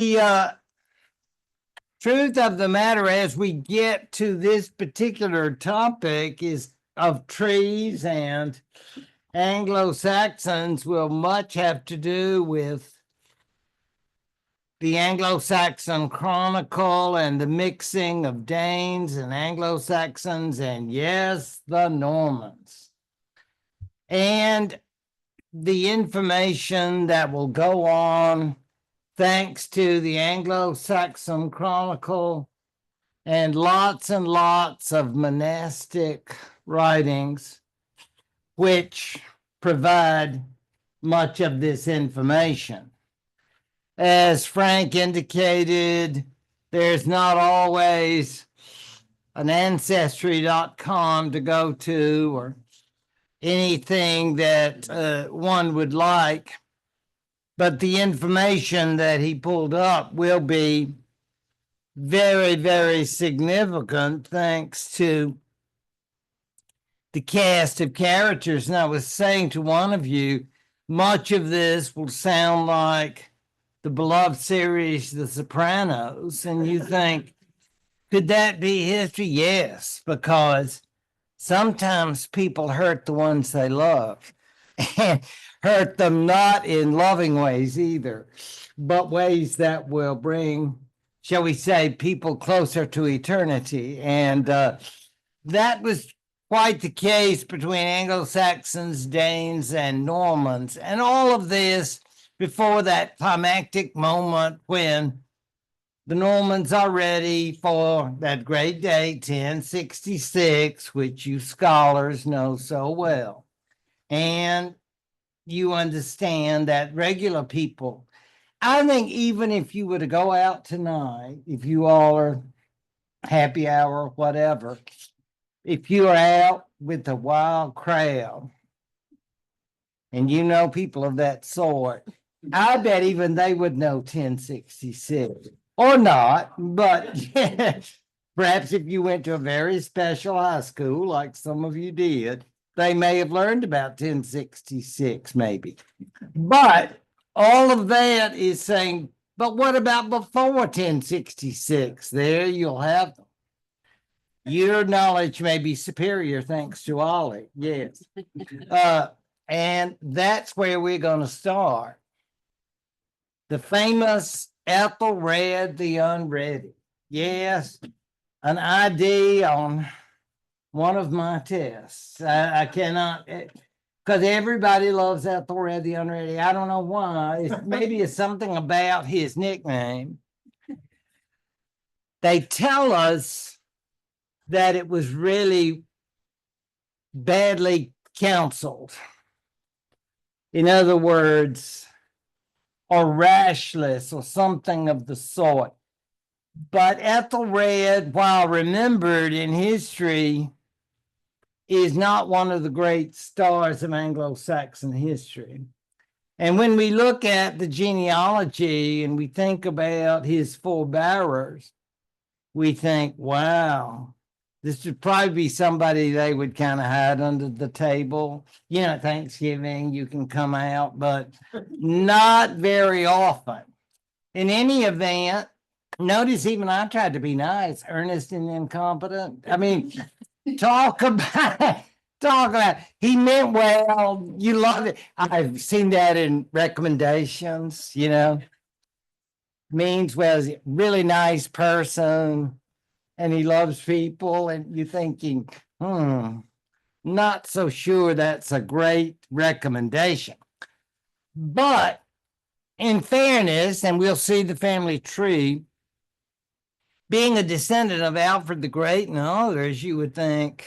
The truth of the matter as we get to this particular topic is of trees, and Anglo-Saxons will much have to do with the Anglo-Saxon Chronicle and the mixing of Danes and Anglo-Saxons, and yes, the Normans. And the information that will go on thanks to the Anglo-Saxon Chronicle and lots of monastic writings, which provide much of this information. As Frank indicated, there's not always an ancestry.com to go to or anything that one would like, but the information that he pulled up will be very, very significant thanks to the cast of characters. And I was saying to one of you, much of this will sound like the beloved series The Sopranos, and you think, could that be history? Yes, because sometimes people hurt the ones they love, and hurt them not in loving ways either, but ways that will bring, shall we say, people closer to eternity. And that was quite the case between Anglo-Saxons, Danes, and Normans. And all of this before that climactic moment when the Normans are ready for that great day, 1066, which you scholars know so well. And you understand that regular people, I think even if you were to go out tonight, if you all are happy hour, whatever, if you are out with a wild crowd and you know people of that sort, I bet even they would know 1066 or not, but perhaps if you went to a very special high school like some of you did, they may have learned about 1066 maybe. But all of that is saying, but what about before 1066? There you'll have them. Your knowledge may be superior thanks to Ollie, yes. And that's where we're going to start. The famous Ethelred the Unready. Yes, an ID on one of my tests. I cannot, because everybody loves Ethelred the Unready. I don't know why. Maybe it's something about his nickname. They tell us that it was really badly counseled. In other words, or rashless or something of the sort. But Ethelred, while remembered in history, is not one of the great stars of Anglo-Saxon history. And when we look at the genealogy and we think about his forebearers, we think, wow, this would probably be somebody they would kind of hide under the table. You know, Thanksgiving, you can come out, but not very often. In any event, notice even I tried to be nice, earnest and incompetent. I mean, talk about, he meant well, you love it. I've seen that in recommendations, you know. Means well, he's a really nice person and he loves people, and you're thinking, not so sure that's a great recommendation. But in fairness, and we'll see the family tree, being a descendant of Alfred the Great and others, you would think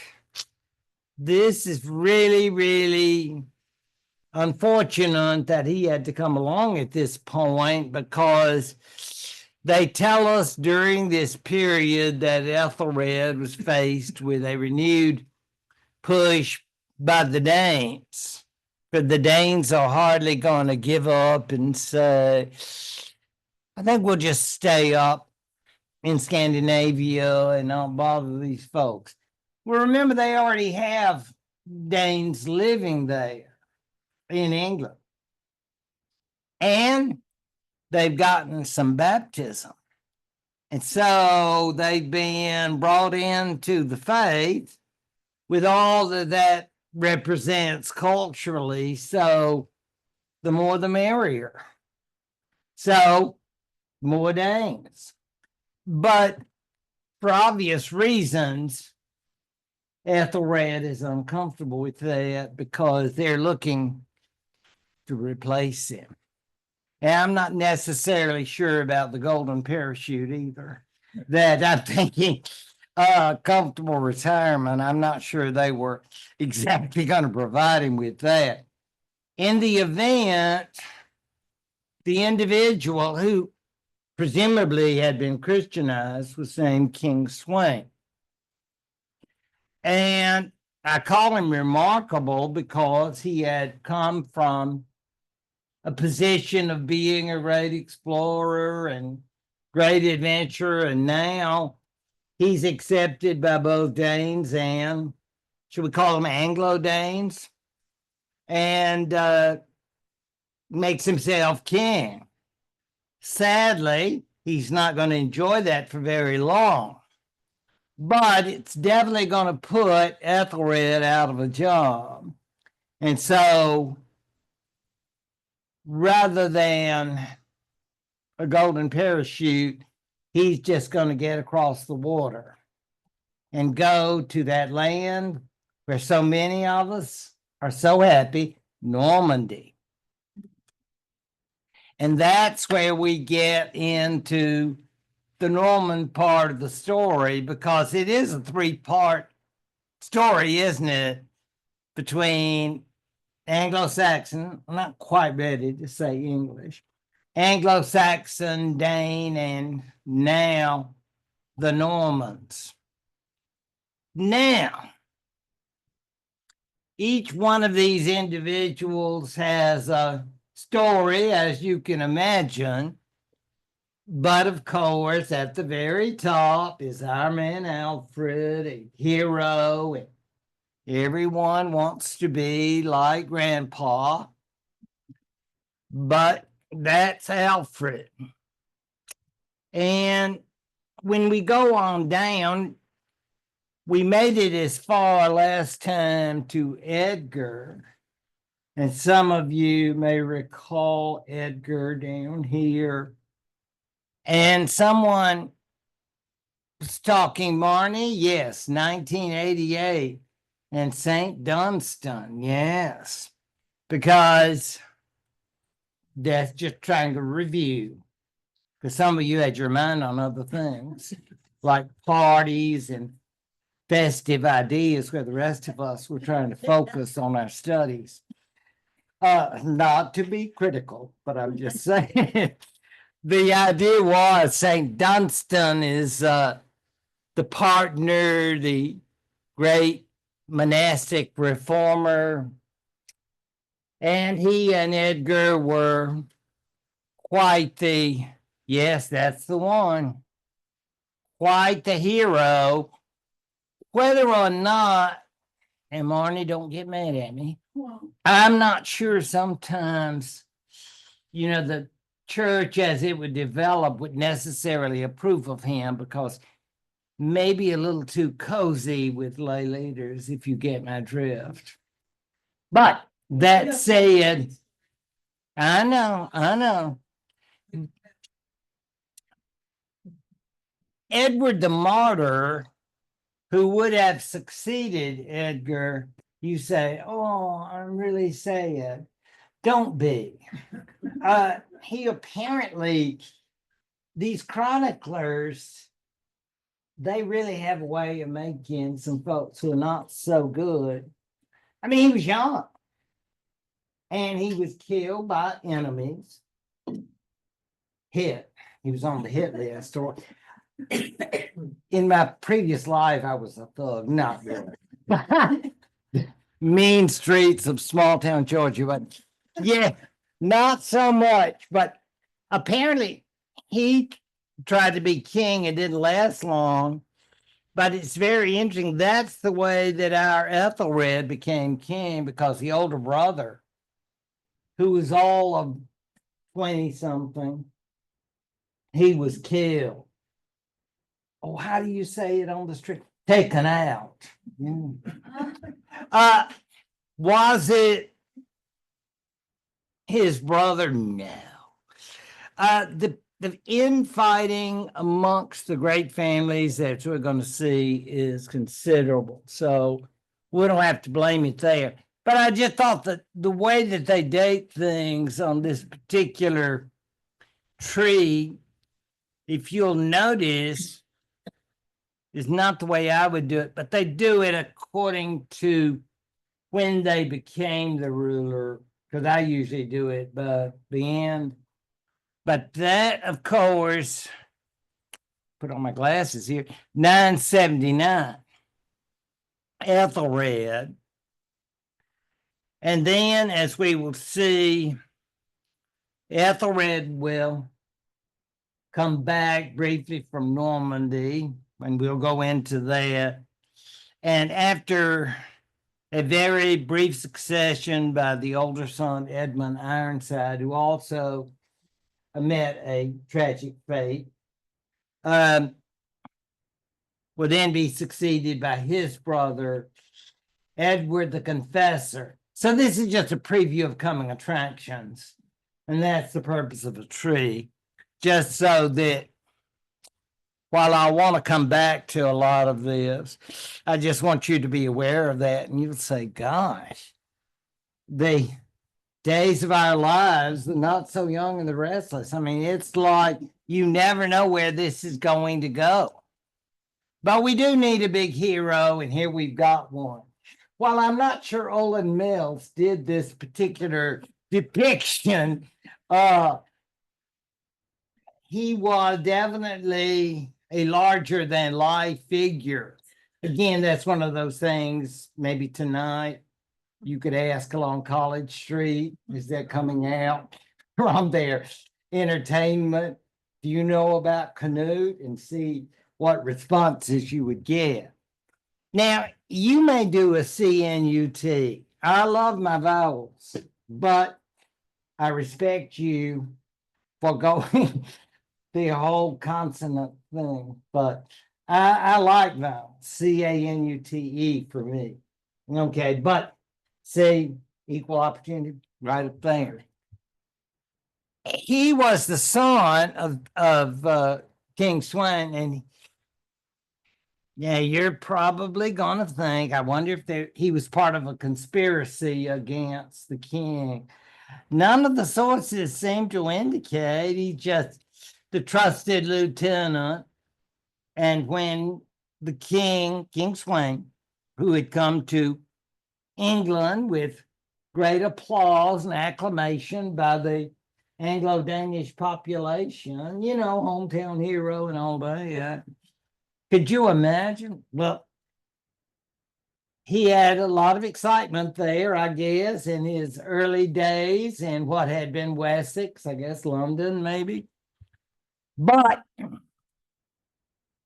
this is really, really unfortunate that he had to come along at this point, because they tell us during this period that Ethelred was faced with a renewed push by the Danes. But the Danes are hardly going to give up and say, I think we'll just stay up in Scandinavia and not bother these folks. Well, remember, they already have Danes living there in England. And they've gotten some baptism. And so they've been brought into the faith with all that represents culturally. So the more the merrier. So more Danes. But for obvious reasons, Ethelred is uncomfortable with that because they're looking to replace him. And I'm not necessarily sure about the golden parachute either. That I'm thinking comfortable retirement. I'm not sure they were exactly going to provide him with that. In the event, the individual who presumably had been Christianized was named King Sweyn. And I call him remarkable because he had come from a position of being a great explorer and great adventurer, and now he's accepted by both Danes and, should we call them Anglo-Danes, and makes himself king. Sadly, he's not going to enjoy that for very long, but it's definitely going to put Ethelred out of a job. And so rather than a golden parachute, he's just going to get across the water and go to that land where so many of us are so happy, Normandy. And that's where we get into the Norman part of the story, because it is a three-part story, isn't it? Between Anglo-Saxon, I'm not quite ready to say English, Anglo-Saxon, Dane, and now the Normans. Now, each one of these individuals has a story, as you can imagine, but of course, at the very top is our man Alfred, a hero, and everyone wants to be like Grandpa, but that's Alfred. And when we go on down, we made it as far last time to Edgar. And some of you may recall Edgar down here. And someone was talking, Marnie, yes, 1988. And St. Dunstan, yes, because that's just trying to review. Because some of you had your mind on other things, like parties and festive ideas, where the rest of us were trying to focus on our studies. Not to be critical, but I'm just saying. The idea was St. Dunstan is the partner, the great monastic reformer, and he and Edgar were quite the, yes, that's the one, quite the hero, whether or not, and Marnie, don't get mad at me, I'm not sure sometimes, the church as it would develop would necessarily approve of him, because maybe a little too cozy with lay leaders, if you get my drift. But that said, I know. Edward the Martyr, who would have succeeded Edgar, you say, oh, I'm really sad. Don't be. He apparently, these chroniclers, they really have a way of making some folks who are not so good. I mean, he was young, and he was killed by enemies. He was on the hit list. Or in my previous life, I was a thug, not really. Mean streets of small town Georgia, but yeah, not so much. But apparently, he tried to be king. It didn't last long. But it's very interesting. That's the way that our Ethelred became king, because the older brother, who was all of 20-something, he was killed. Oh, how do you say it on the street? Taken out. Was it his brother? No. The infighting amongst the great families that we're going to see is considerable. So we don't have to blame it there. But I just thought that the way that they date things on this particular tree, if you'll notice, is not the way I would do it, but they do it according to when they became the ruler, because I usually do it by the end. But that, of course, put on my glasses here, 979, Ethelred. And then, as we will see, Ethelred will come back briefly from Normandy, and we'll go into that. And after a very brief succession by the older son, Edmund Ironside, who also met a tragic fate, will then be succeeded by his brother, Edward the Confessor. So this is just a preview of coming attractions, and that's the purpose of a tree, just so that while I want to come back to a lot of this, I just want you to be aware of that, and you'll say, gosh, the days of our lives, the not so young and the restless. I mean, it's like you never know where this is going to go. But we do need a big hero, and here we've got one. While I'm not sure Olin Mills did this particular depiction, he was definitely a larger than life figure. Again, that's one of those things, maybe tonight you could ask along College Street, is that coming out from their entertainment? Do you know about Canute? And see what responses you would get. Now, you may do a CNUT. I love my vowels, but I respect you for going the whole consonant thing. But I like vowels, CANUTE for me. Okay, but see, equal opportunity right up there. He was the son of King Sweyn, and yeah, you're probably going to think, I wonder if he was part of a conspiracy against the king. None of the sources seem to indicate. He's just the trusted lieutenant. And when the King Sweyn, who had come to England with great applause and acclamation by the Anglo-Danish population, you know, hometown hero and all that. Could you imagine? Well, he had a lot of excitement there, I guess, in his early days in what had been Wessex, I guess London maybe. But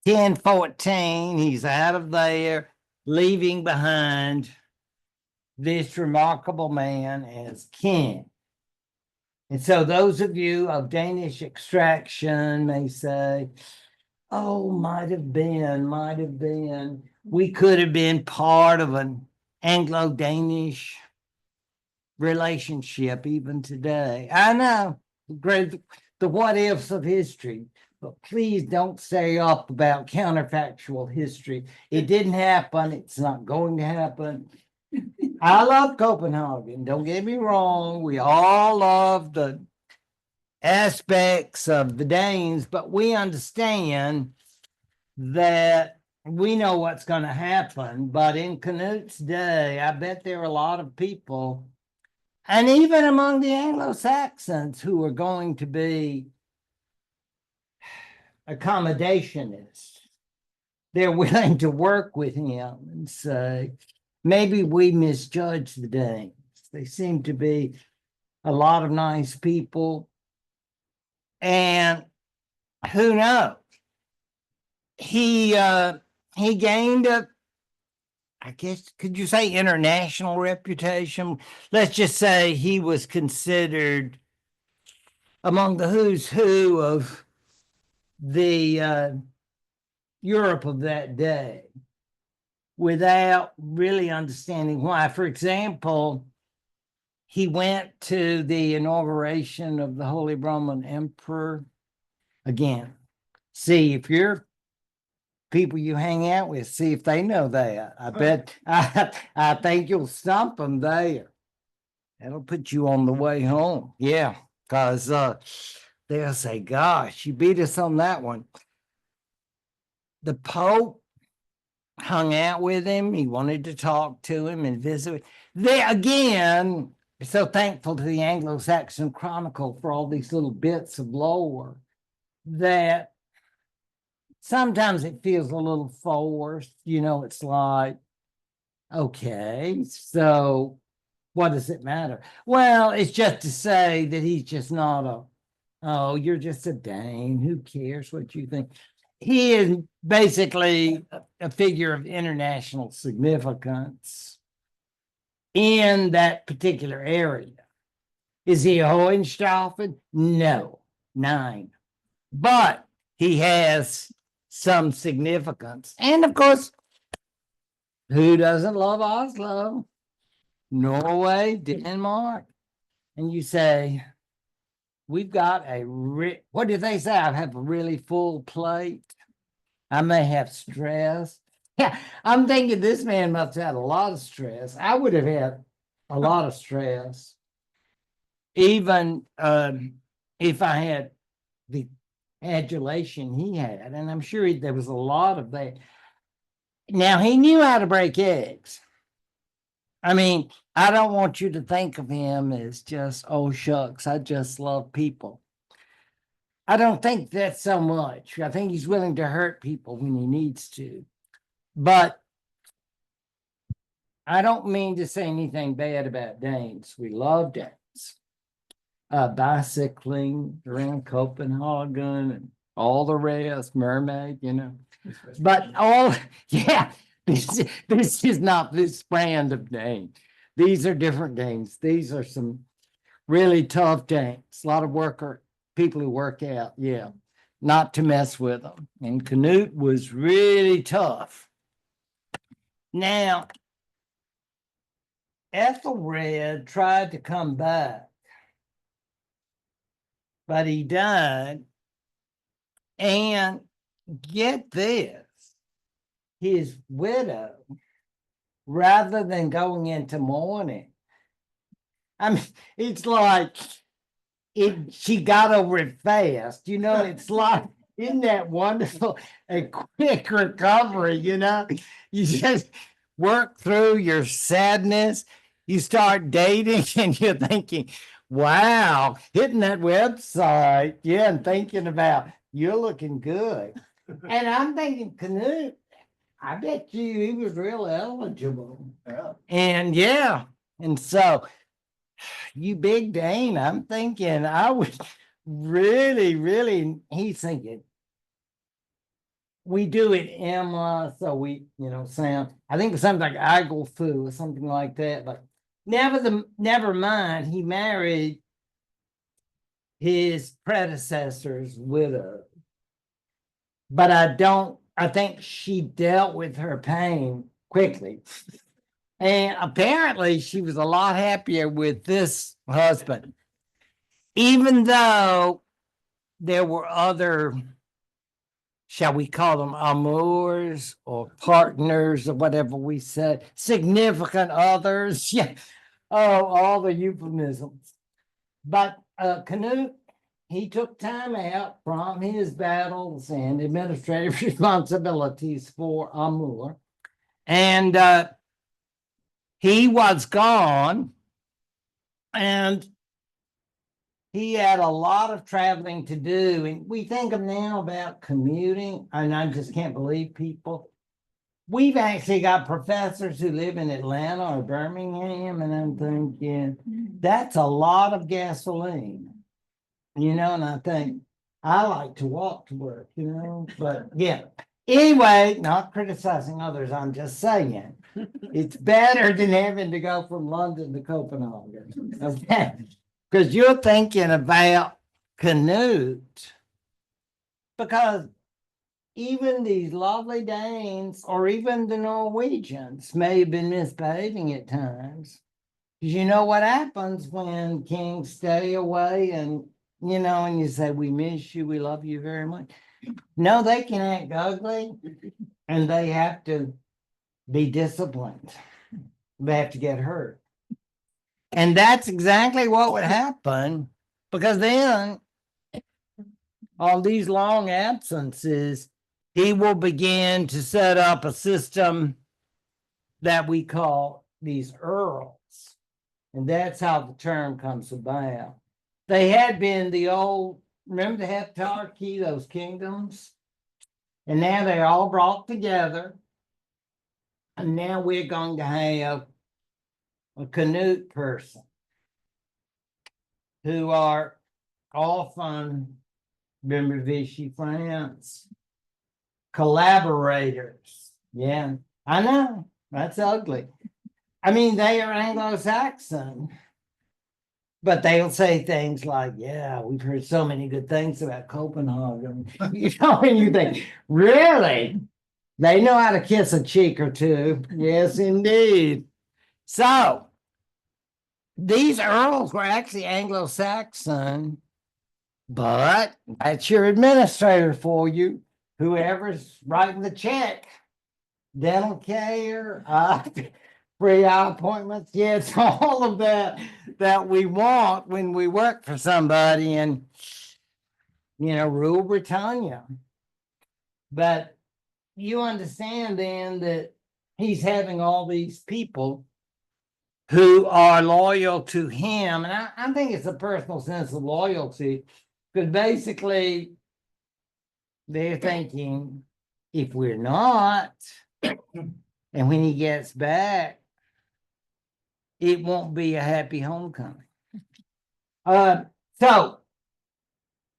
1014, he's out of there, leaving behind this remarkable man as king. And so those of you of Danish extraction may say, oh, might have been. We could have been part of an Anglo-Danish relationship even today. I know, the what ifs of history, but please don't say up about counterfactual history. It didn't happen. It's not going to happen. I love Copenhagen. Don't get me wrong. We all love the aspects of the Danes, but we understand that we know what's going to happen. But in Canute's day, I bet there are a lot of people, and even among the Anglo-Saxons, who are going to be accommodationists. They're willing to work with him and say, maybe we misjudged the Danes. They seem to be a lot of nice people. And who knows? He gained a, I guess, could you say international reputation? Let's just say he was considered among the who's who of the Europe of that day without really understanding why. For example, he went to the inauguration of the Holy Roman Emperor. Again, see if you're people you hang out with, see if they know that. I bet I think you'll stump them there. That'll put you on the way home. Yeah, because they'll say, gosh, you beat us on that one. The Pope hung out with him. He wanted to talk to him and visit. They again, so thankful to the Anglo-Saxon Chronicle for all these little bits of lore that sometimes it feels a little forced. It's like, okay, so what does it matter? Well, it's just to say that he's just not you're just a Dane. Who cares what you think? He is basically a figure of international significance in that particular area. Is he a Hohenstaufen? No, 9. But he has some significance. And of course, who doesn't love Oslo? Norway, Denmark. And you say, we've got what did they say? I have a really full plate. I may have stress. Yeah, I'm thinking this man must have had a lot of stress. I would have had a lot of stress, even if I had the adulation he had. And I'm sure there was a lot of that. Now, he knew how to break eggs. I mean, I don't want you to think of him as just, oh, shucks, I just love people. I don't think that's so much. I think he's willing to hurt people when he needs to. But I don't mean to say anything bad about Danes. We love Danes. Bicycling around Copenhagen and all the rest, mermaid, But this is not this brand of Dane. These are different Danes. These are some really tough Danes. A lot of people who work out, not to mess with them. And Canute was really tough. Now, Ethelred tried to come back, but he died. And get this, his widow, rather than going into mourning, I mean, it's like she got over it fast. It's like, isn't that wonderful? A quick recovery, You just work through your sadness. You start dating and you're thinking, wow, hitting that website, and thinking about, you're looking good. And I'm thinking, Canute, I bet you he was real eligible. Yeah. And so, you big Dane, I'm thinking I was really, he's thinking, we do it Emma, so we, sound, I think something like Igelfu or something like that, but never mind, he married his predecessor's widow. But I think she dealt with her pain quickly. And apparently she was a lot happier with this husband, even though there were other, shall we call them amours or partners or whatever we said, significant others. Yeah. Oh, all the euphemisms. But Canute, he took time out from his battles and administrative responsibilities for Amur. And he was gone. And he had a lot of traveling to do. And we think of now about commuting, and I just can't believe people. We've actually got professors who live in Atlanta or Birmingham, and I'm thinking, that's a lot of gasoline. And I think, I like to walk to work, but yeah. Anyway, not criticizing others, I'm just saying, it's better than having to go from London to Copenhagen, okay? Because you're thinking about Canute. because even these lovely Danes or even the Norwegians may have been misbehaving at times. Because you know what happens when kings stay away and, and you say, we miss you, we love you very much. No, they can act ugly and they have to be disciplined. They have to get hurt. And that's exactly what would happen, because then on these long absences, he will begin to set up a system that we call these earls. And that's how the term comes about. They had been the old, remember the heptarchy, those kingdoms? And now they're all brought together. And now we're going to have a Canute person who are often, remember Vichy France, collaborators. Yeah, I know, that's ugly. I mean, they are Anglo-Saxon, but they'll say things like, yeah, we've heard so many good things about Copenhagen. And you think, really? They know how to kiss a cheek or two. Yes, indeed. So these earls were actually Anglo-Saxon, but that's your administrator for you, whoever's writing the check. Dental care, free eye appointments. Yeah, it's all of that we want when we work for somebody and, rule Britannia. But you understand then that he's having all these people who are loyal to him. And I think it's a personal sense of loyalty, because basically they're thinking, if we're not, and when he gets back, it won't be a happy homecoming. So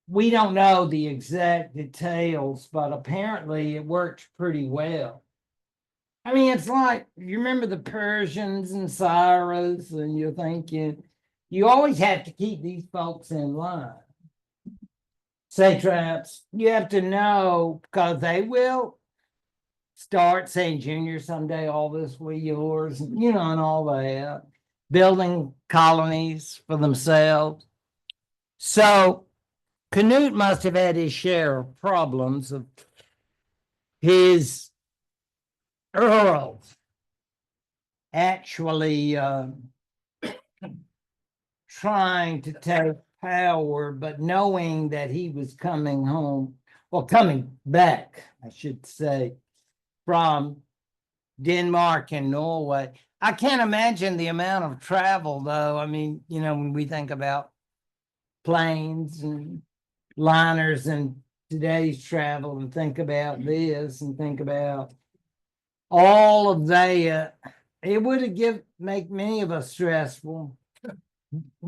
we don't know the exact details, but apparently it worked pretty well. I mean, it's like, you remember the Persians and Cyrus, and you're thinking, you always have to keep these folks in line. Satraps, you have to know, because they will start saying, Junior, someday all this will be yours, and all that, building colonies for themselves. So Canute must have had his share of problems of his earls actually trying to take power, but knowing that he was coming home, well, coming back, I should say, from Denmark and Norway. I can't imagine the amount of travel, though. I mean, when we think about planes and liners and today's travel, and think about this and think about all of that, it would have make many of us stressful.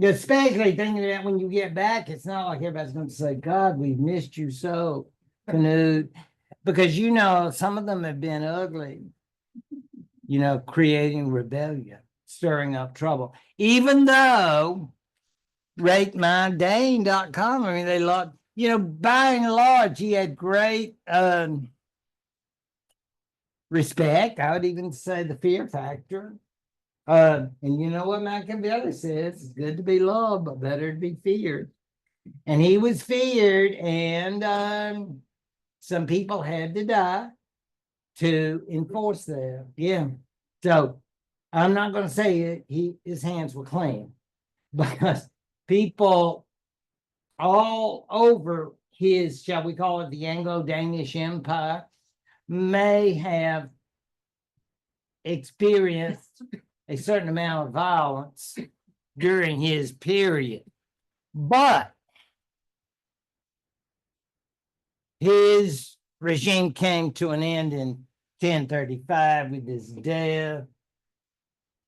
Especially thinking that when you get back, it's not like everybody's going to say, God, we've missed you so, Canute. Because some of them have been ugly, creating rebellion, stirring up trouble. Even though RateMyDane.com, I mean, they love, by and large, he had great respect. I would even say the fear factor. And you know what Machiavelli says? It's good to be loved, but better to be feared. And he was feared, and some people had to die to enforce that. Yeah. So I'm not going to say his hands were clean, because people all over his, shall we call it, the Anglo-Danish Empire, may have experienced a certain amount of violence during his period. But his regime came to an end in 1035 with his death,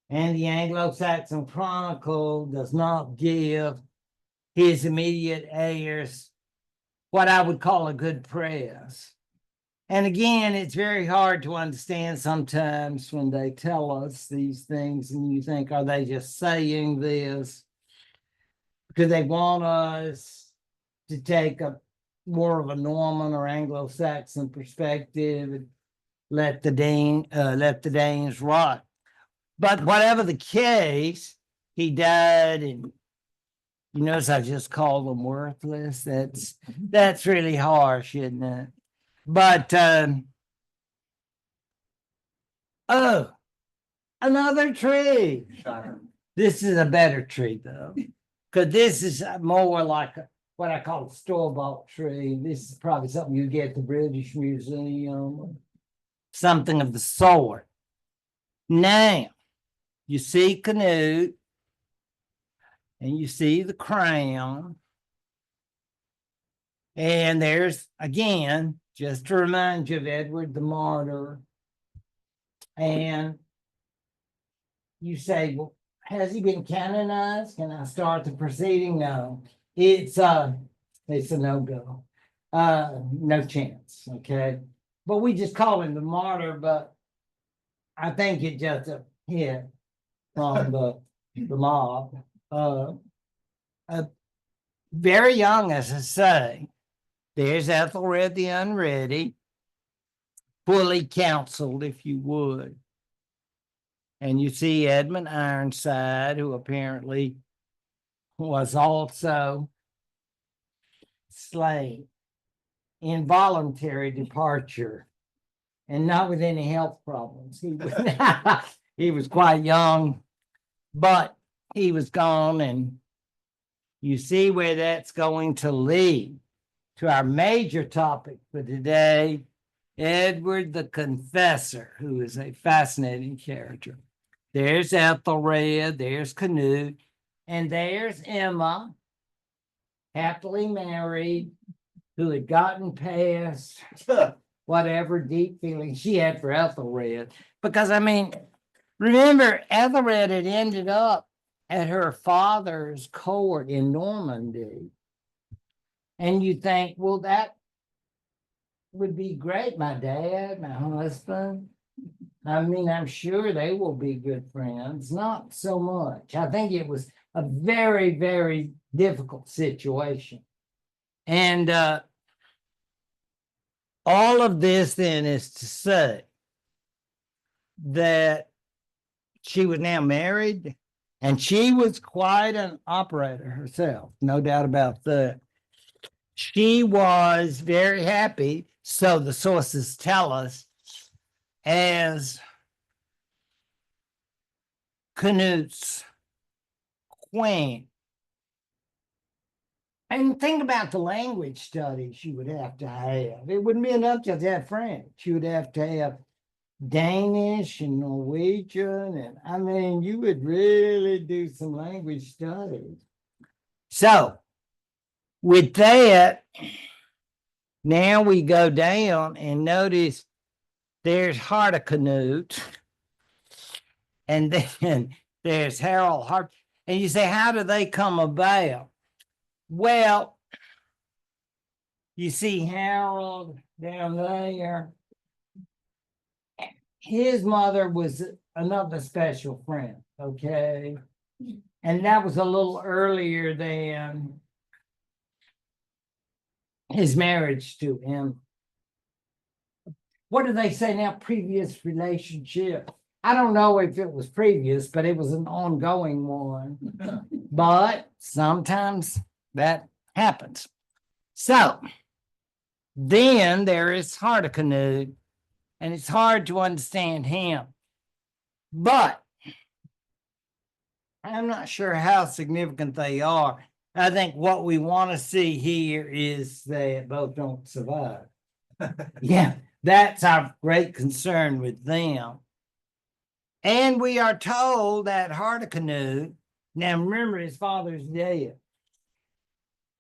and the Anglo-Saxon Chronicle does not give his immediate heirs what I would call a good press. And again, it's very hard to understand sometimes when they tell us these things, and you think, are they just saying this because they want us to take a more of a Norman or Anglo-Saxon perspective. Let the Danes rot. But whatever the case, he died, and you notice I just called him worthless. That's really harsh, isn't it? But oh, another tree. This is a better tree though, because this is more like what I call a store-bought tree. This is probably something you get at the British Museum, something of the sort. Now, you see Canute, and you see the crown. And there's, again, just to remind you of Edward the Martyr. And you say, well, has he been canonized? Can I start the proceeding? No. It's a no-go. No chance, okay? But we just call him the martyr, but I think it just a hit from the mob. Very young, as I say. There's Ethelred the Unready, fully counseled, if you would. And you see Edmund Ironside, who apparently was also slain. Involuntary departure, and not with any health problems. He was quite young, but he was gone, and you see where that's going to lead to our major topic for today, Edward the Confessor, who is a fascinating character. There's Ethelred, there's Canute, and there's Emma, happily married, who had gotten past whatever deep feeling she had for Ethelred. Because, I mean, remember, Ethelred had ended up at her father's court in Normandy. And you think, well, that would be great. My dad, my husband. I mean, I'm sure they will be good friends. Not so much. I think it was a very, very difficult situation. And all of this then is to say that she was now married, and she was quite an operator herself, no doubt about that. She was very happy, so the sources tell us, as Canute's queen. And think about the language studies you would have to have. It wouldn't be enough just to have French. You would have to have Danish and Norwegian. And I mean, you would really do some language studies. So with that, now we go down and notice there's Hardicanute. And then there's Harold Hart. And you say, how do they come about? Well, you see Harold down there. His mother was another special friend, okay? And that was a little earlier than his marriage to him. What do they say now? Previous relationship. I don't know if it was previous, but it was an ongoing one. But sometimes that happens. So then there is Hardicanute, and it's hard to understand him. But I'm not sure how significant they are. I think what we want to see here is that both don't survive. Yeah, that's our great concern with them. And we are told that Hardicanute, now remember his father's dead,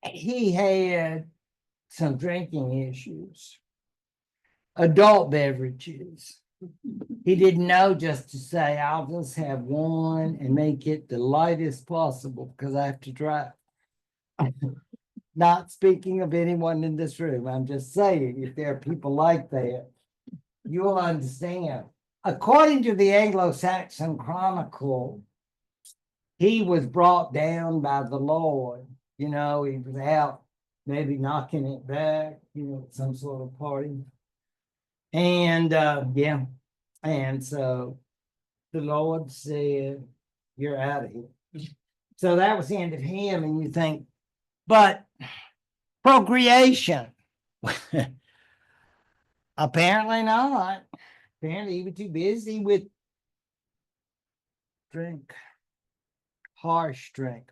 he had some drinking issues, adult beverages. He didn't know just to say, I'll just have one and make it the lightest possible because I have to drive. Not speaking of anyone in this room, I'm just saying, if there are people like that, you'll understand. According to the Anglo-Saxon Chronicle, he was brought down by the Lord. You know, he was out maybe knocking it back, at some sort of party. And yeah, and so the Lord said, "You're out of here." So that was the end of him, and you think, but procreation. Apparently not. Apparently he was too busy with drink, harsh drink.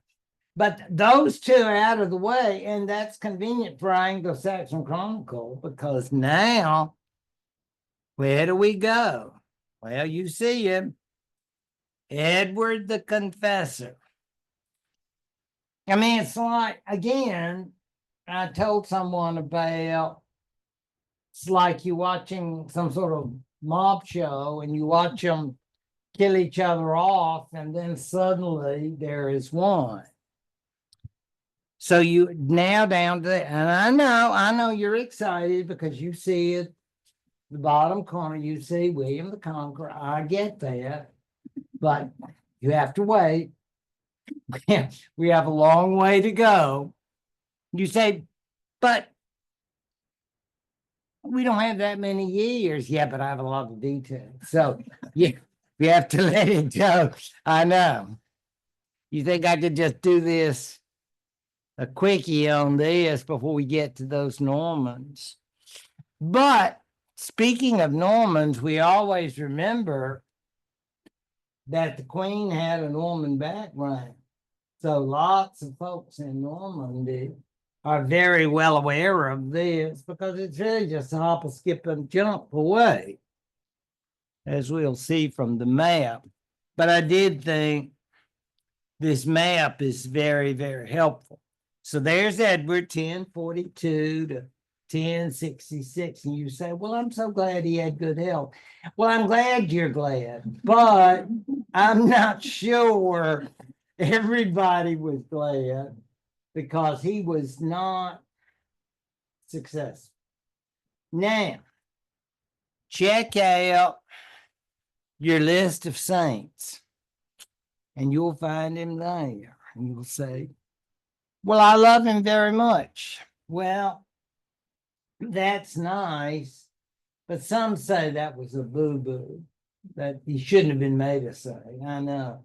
But those two are out of the way, and that's convenient for Anglo-Saxon Chronicle, because now, where do we go? Well, you see him, Edward the Confessor. I mean, it's like, again, I told someone about, it's like you watching some sort of mob show and you watch them kill each other off, and then suddenly there is one. So you now down to, and I know you're excited because you see it, the bottom corner, you see William the Conqueror. I get that, but you have to wait. We have a long way to go. You say, but we don't have that many years. Yeah, but I have a lot of details. So you have to let it go. I know. You think I could just do this, a quickie on this before we get to those Normans? But speaking of Normans, we always remember that the Queen had a Norman background. So lots of folks in Normandy are very well aware of this, because it's really just a hop, a skip, and jump away, as we'll see from the map. But I did think this map is very, very helpful. So there's Edward, 1042 to 1066. And you say, well, I'm so glad he had good health. Well, I'm glad you're glad, but I'm not sure everybody was glad, because he was not successful. Now, check out your list of saints, and you'll find him there. And you'll say, well, I love him very much. Well, that's nice, but some say that was a boo-boo, that he shouldn't have been made a saint. I know.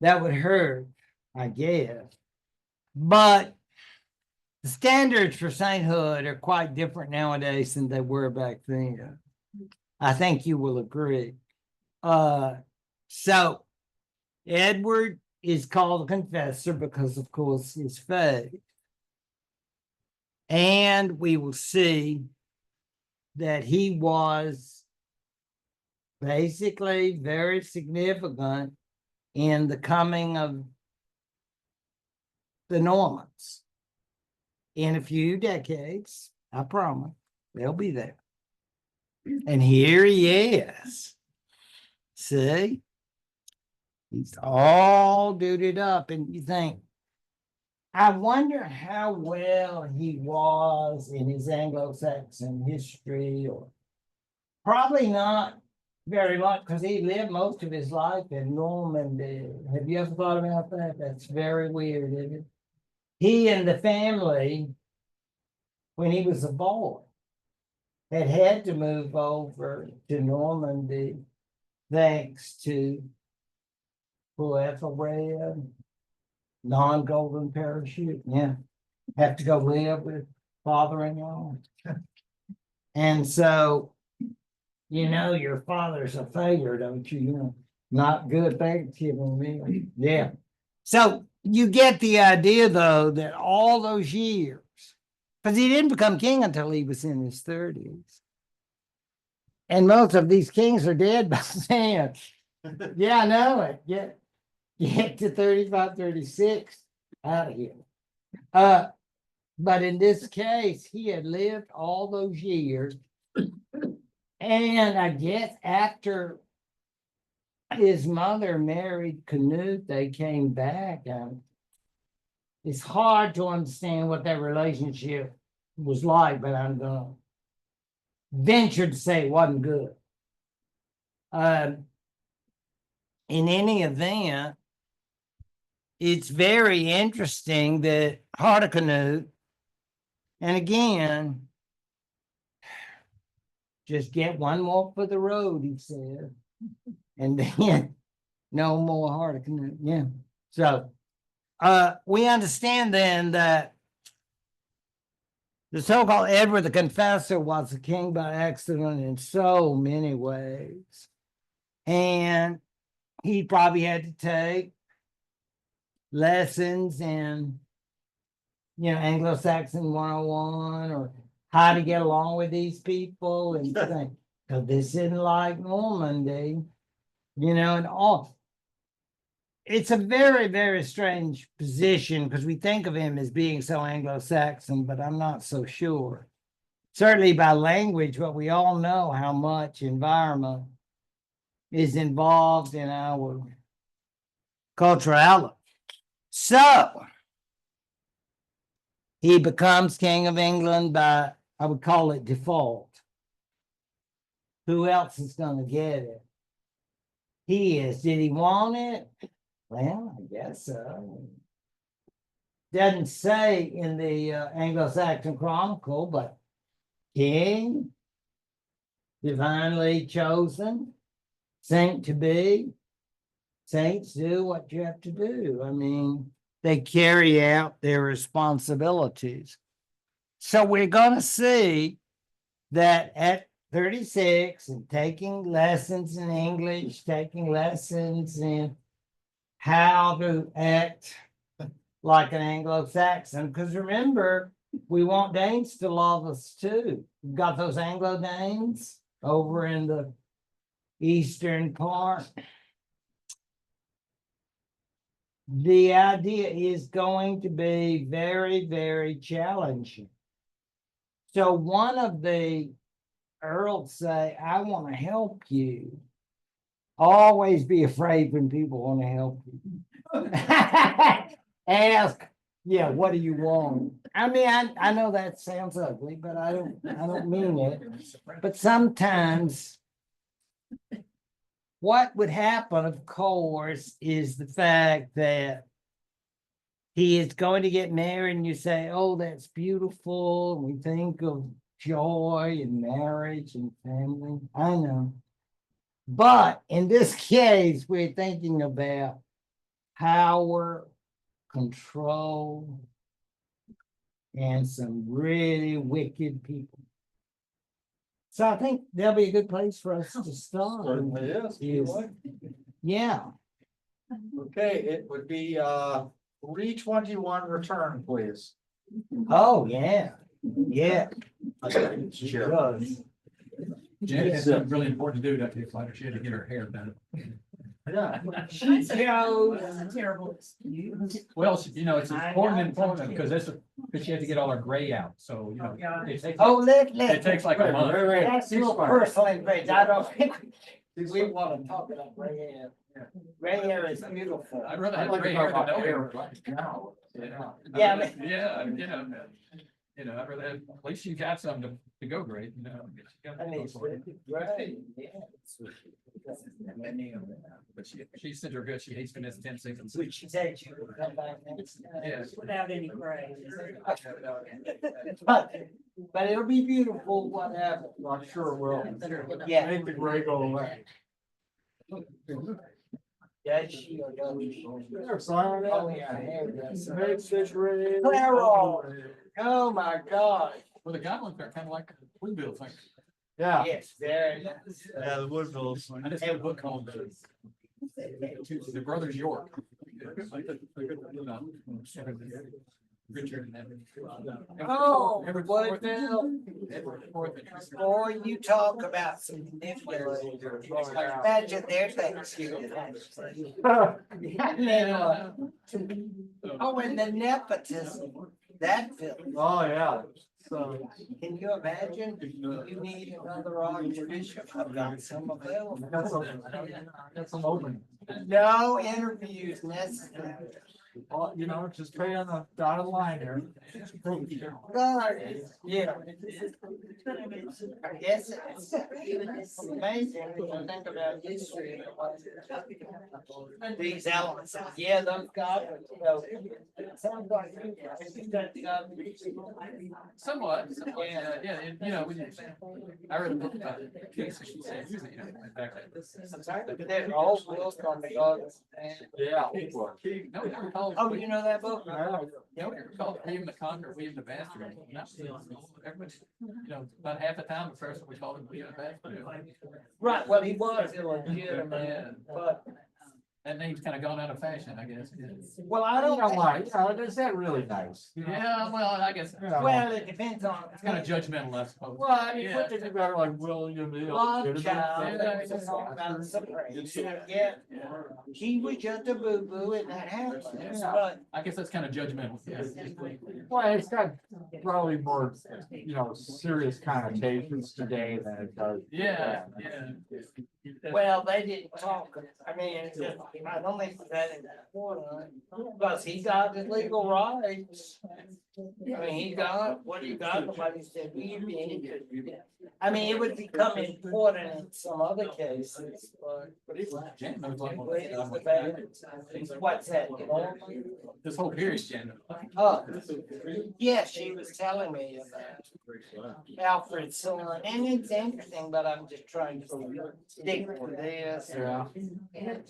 That would hurt, I guess. But the standards for sainthood are quite different nowadays than they were back then. I think you will agree. So Edward is called the Confessor because, of course, his faith. And we will see that he was basically very significant in the coming of the Normans. In a few decades, I promise, they'll be there. And here he is. See? He's all duded up, and you think, I wonder how well he was in his Anglo-Saxon history, or probably not very much, because he lived most of his life in Normandy. Have you ever thought about that? That's very weird, isn't it? He and the family, when he was a boy, had to move over to Normandy thanks to Ethelred, non-golden parachute. Yeah, have to go live with father-in-law. And so, your father's a failure, don't you? Not good Thanksgiving meal. Yeah. So you get the idea, though, that all those years, because he didn't become king until he was in his 30s. And most of these kings are dead by then. Yeah, I know it. Get to 35, 36, out of here. But in this case, he had lived all those years. And I guess after his mother married Canute, they came back. And it's hard to understand what that relationship was like, but I'm going to venture to say it wasn't good. In any event, it's very interesting that Hardicanute And again, just get one more for the road, he said. And then no more heart attack. Yeah. So we understand then that the so-called Edward the Confessor was a king by accident in so many ways. And he probably had to take lessons in, Anglo-Saxon 101 or how to get along with these people and think, because this isn't like Normandy, and all. It's a very, very strange position because we think of him as being so Anglo-Saxon, but I'm not so sure. Certainly by language, but we all know how much environment is involved in our cultural outlook. So he becomes King of England by, I would call it default. Who else is going to get it? He is. Did he want it? Well, I guess so. Doesn't say in the Anglo-Saxon Chronicle, but king, divinely chosen, saint to be. Saints do what you have to do. I mean, they carry out their responsibilities. So we're going to see that at 36 and taking lessons in English, taking lessons in how to act like an Anglo-Saxon. Because remember, we want Danes to love us too. We've got those Anglo-Danes over in the eastern part. The idea is going to be very, very challenging. So one of the earls say, I want to help you. Always be afraid when people want to help you. Ask, what do you want? I mean, I know that sounds ugly, but I don't mean it. But sometimes what would happen, of course, is the fact that he is going to get married and you say, oh, that's beautiful. We think of joy and marriage and family. I know. But in this case, we're thinking about power, control, and some really wicked people. So I think that'll be a good place for us to start. Certainly is. Yeah. Okay, it would be 321 return, please. Oh, yeah. Yeah. Sure. Janet had something really important to do that Kicklighter. She had to get her hair done. Yeah. She chose. That's a terrible excuse. Well, it's important because she had to get all her gray out. So, it takes, Oh, it takes like a month. That's your personal grades. I don't think we want to talk about gray hair. Gray hair is beautiful. I'd rather have gray hair than no hair. Yeah, I mean- I'd rather have, at least you got something to go great, I mean, it's great, yeah. But she said her good, she hates to miss 10 seconds. Which she said she would come back next time. Yeah. Without any praise. But it'll be beautiful, whatever. I'm sure it will. Yeah. Make the gray go away. Yeah, she or don't she? There's Simon. Oh, yeah, here it is. Make fish red. Claro. Oh, my God. Well, the goblins are kind of like Woodville thing. Yeah. Yes, very nice. Yeah, the Woodvilles. I just have a book called The Brothers York. Richard and Oh, Woodville. Boy, you talk about some manipulators. Imagine their Thanksgiving. Oh, and the nepotism, that film. Oh, yeah. So. Can you imagine? You need another archbishop. I've got some available. That's some open. No interviews necessary. Well, you know, just pay on the dotted line here. Yeah. I guess it's amazing when you think about history. These elements, yeah, those guys, you know, it sounds like. Somewhat, yeah, and, you know, when you, I read a book about it, she said, you know, in fact, They're all built on the gods. Yeah. no one recalls. Oh, you know that book? No one recalls William the Conqueror, William the Bastard. Everybody, you know, about half the time, the first one we called him William the Bastard. Right, well, he was illegitimate, but, That name's kind of gone out of fashion, I guess. well, I I don't don't know why, you know, is that really nice? You know? Yeah, well, I guess You know, Well, it depends on. it's kind of judgmental, I suppose. Well, I mean, Yeah. what did you better like William the Love illegitimate? child, Yeah, it's just all about separation. Yeah, he was just a boo-boo and that happens, but. I guess that's kind of judgmental, yeah. Well, it's got probably more, you know, serious connotations today than it does. Yeah, then. yeah. Well, they didn't talk, I mean, it's just, I don't think that is important, because he got his legal rights. I mean, he got what he got, nobody said he did. I mean, it would become important in some other cases, but. Jan knows a lot more Wait, than it's I'm the like, bad- What's that, you know? this whole period, Jan. Oh, yeah, she was telling me about Alfred's son, and it's interesting, but I'm just trying to stick with this. Yeah.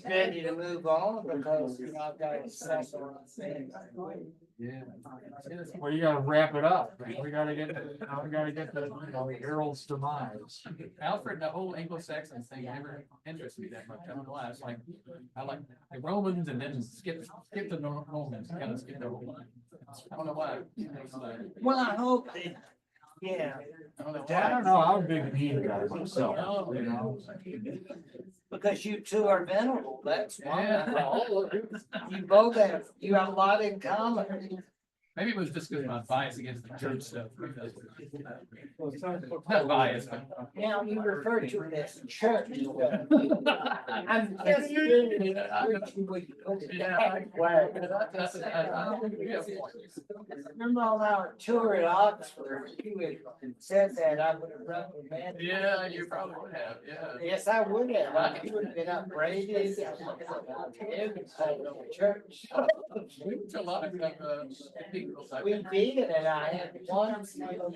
Ready to move on because, you know, I've got a second. Yeah. Well, you gotta wrap it up. We gotta get, the, you know, the Earl's demise. Alfred, the whole Anglo-Saxon thing never interested me that much. I don't know why. It's like, I like the Romans and then skip the Normans, kind of skip the whole line. I don't know why. It's like, Well, I hope that, yeah, I don't know I don't why. know, I'm a big mean guy myself, you know. because you two are venerable, that's why. Yeah. You both have, you have a lot in common. Maybe it was just because of my bias against the church stuff. Maybe that's what it is. Not bias, but. Now, you refer to it as church. I'm just. Remember on our tour at Oxford, you had said that I would have reprimanded. Yeah, you probably would have, yeah. Yes, I would have. You would have been upbraided. Church. We went to a lot of, people. We did, and I had one, seen one.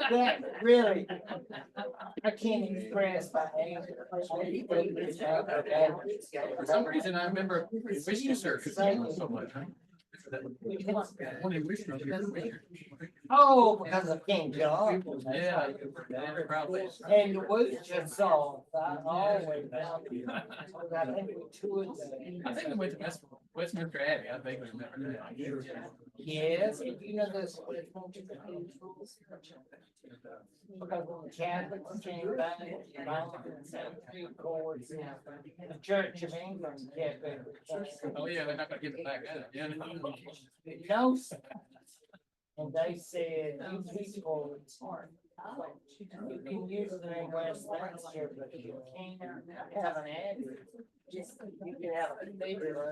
That really, I can't express my anger. For some reason, I remember Worcester so much. When he wished me to. Oh, because of King John. Yeah, probably. And the woods just saw, I always found it. I think we toured I think we went to Westminster Abbey. I think we remember that. yes, and you know this. Because when the Catholics came back, few courts, the Church of England kept it. Oh, yeah, they're not gonna give it back. Yeah. No, sir. And they said, you people, you can use the name Westminster, but you can't have an address. You can have a cathedral.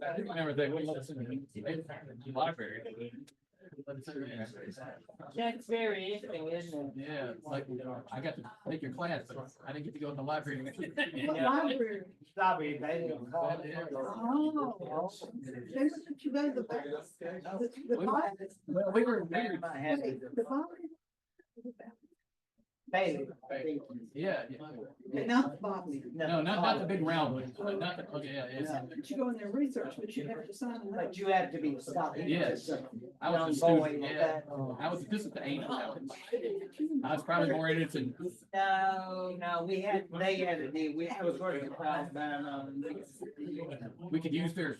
I do remember they would let us in the library. That's very interesting, isn't it? Yeah, it's like, I got to take your class, but I didn't get to go in the library. What library? Sorry, they didn't call it. Oh. They would let you go to the back. The Bible. Well, we were, Wait, the Bible? Bailey. yeah. Not the Bible. No, not the big round one, not the, okay, yeah. But you go in there and research, but you have to sign a But you have to be stopped. Yes. I was a Young boy student, with yeah. that. I was, this is the Anglo. I was probably more interested. No, they had to do, I was working for Alabama. We could use their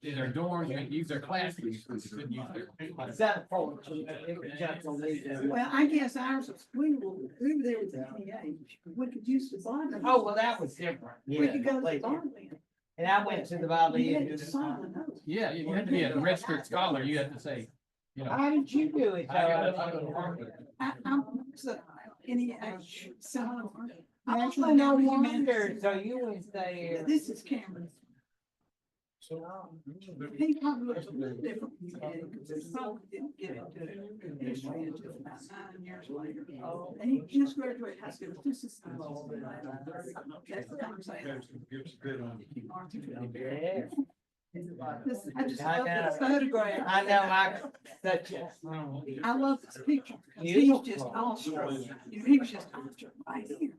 dorms, we could use their classrooms, we couldn't use their. Is that poetry? It was just a legal. Well, I guess ours, we were there with the age. We could use the Bible. Oh, well, that was different. We Yeah, could go to the completely. Bible. And I went to the Valley. You had to sign a note. Yeah, you had to be a registered scholar, you had to say, you know. How did you do it? I got to Harvard. I'm, so, NEH, seminar. Actually, no wonder, so you was there. This is Cameron. He probably looks a little different from you did, because he probably didn't get into history until about 9 years later. And he just graduated high school. This is. That's what I'm saying. Yeah. I just I love know. this photograph. I know, such a. I love this picture. 'Cause he's just awestruck. You know, he was just awestruck right here.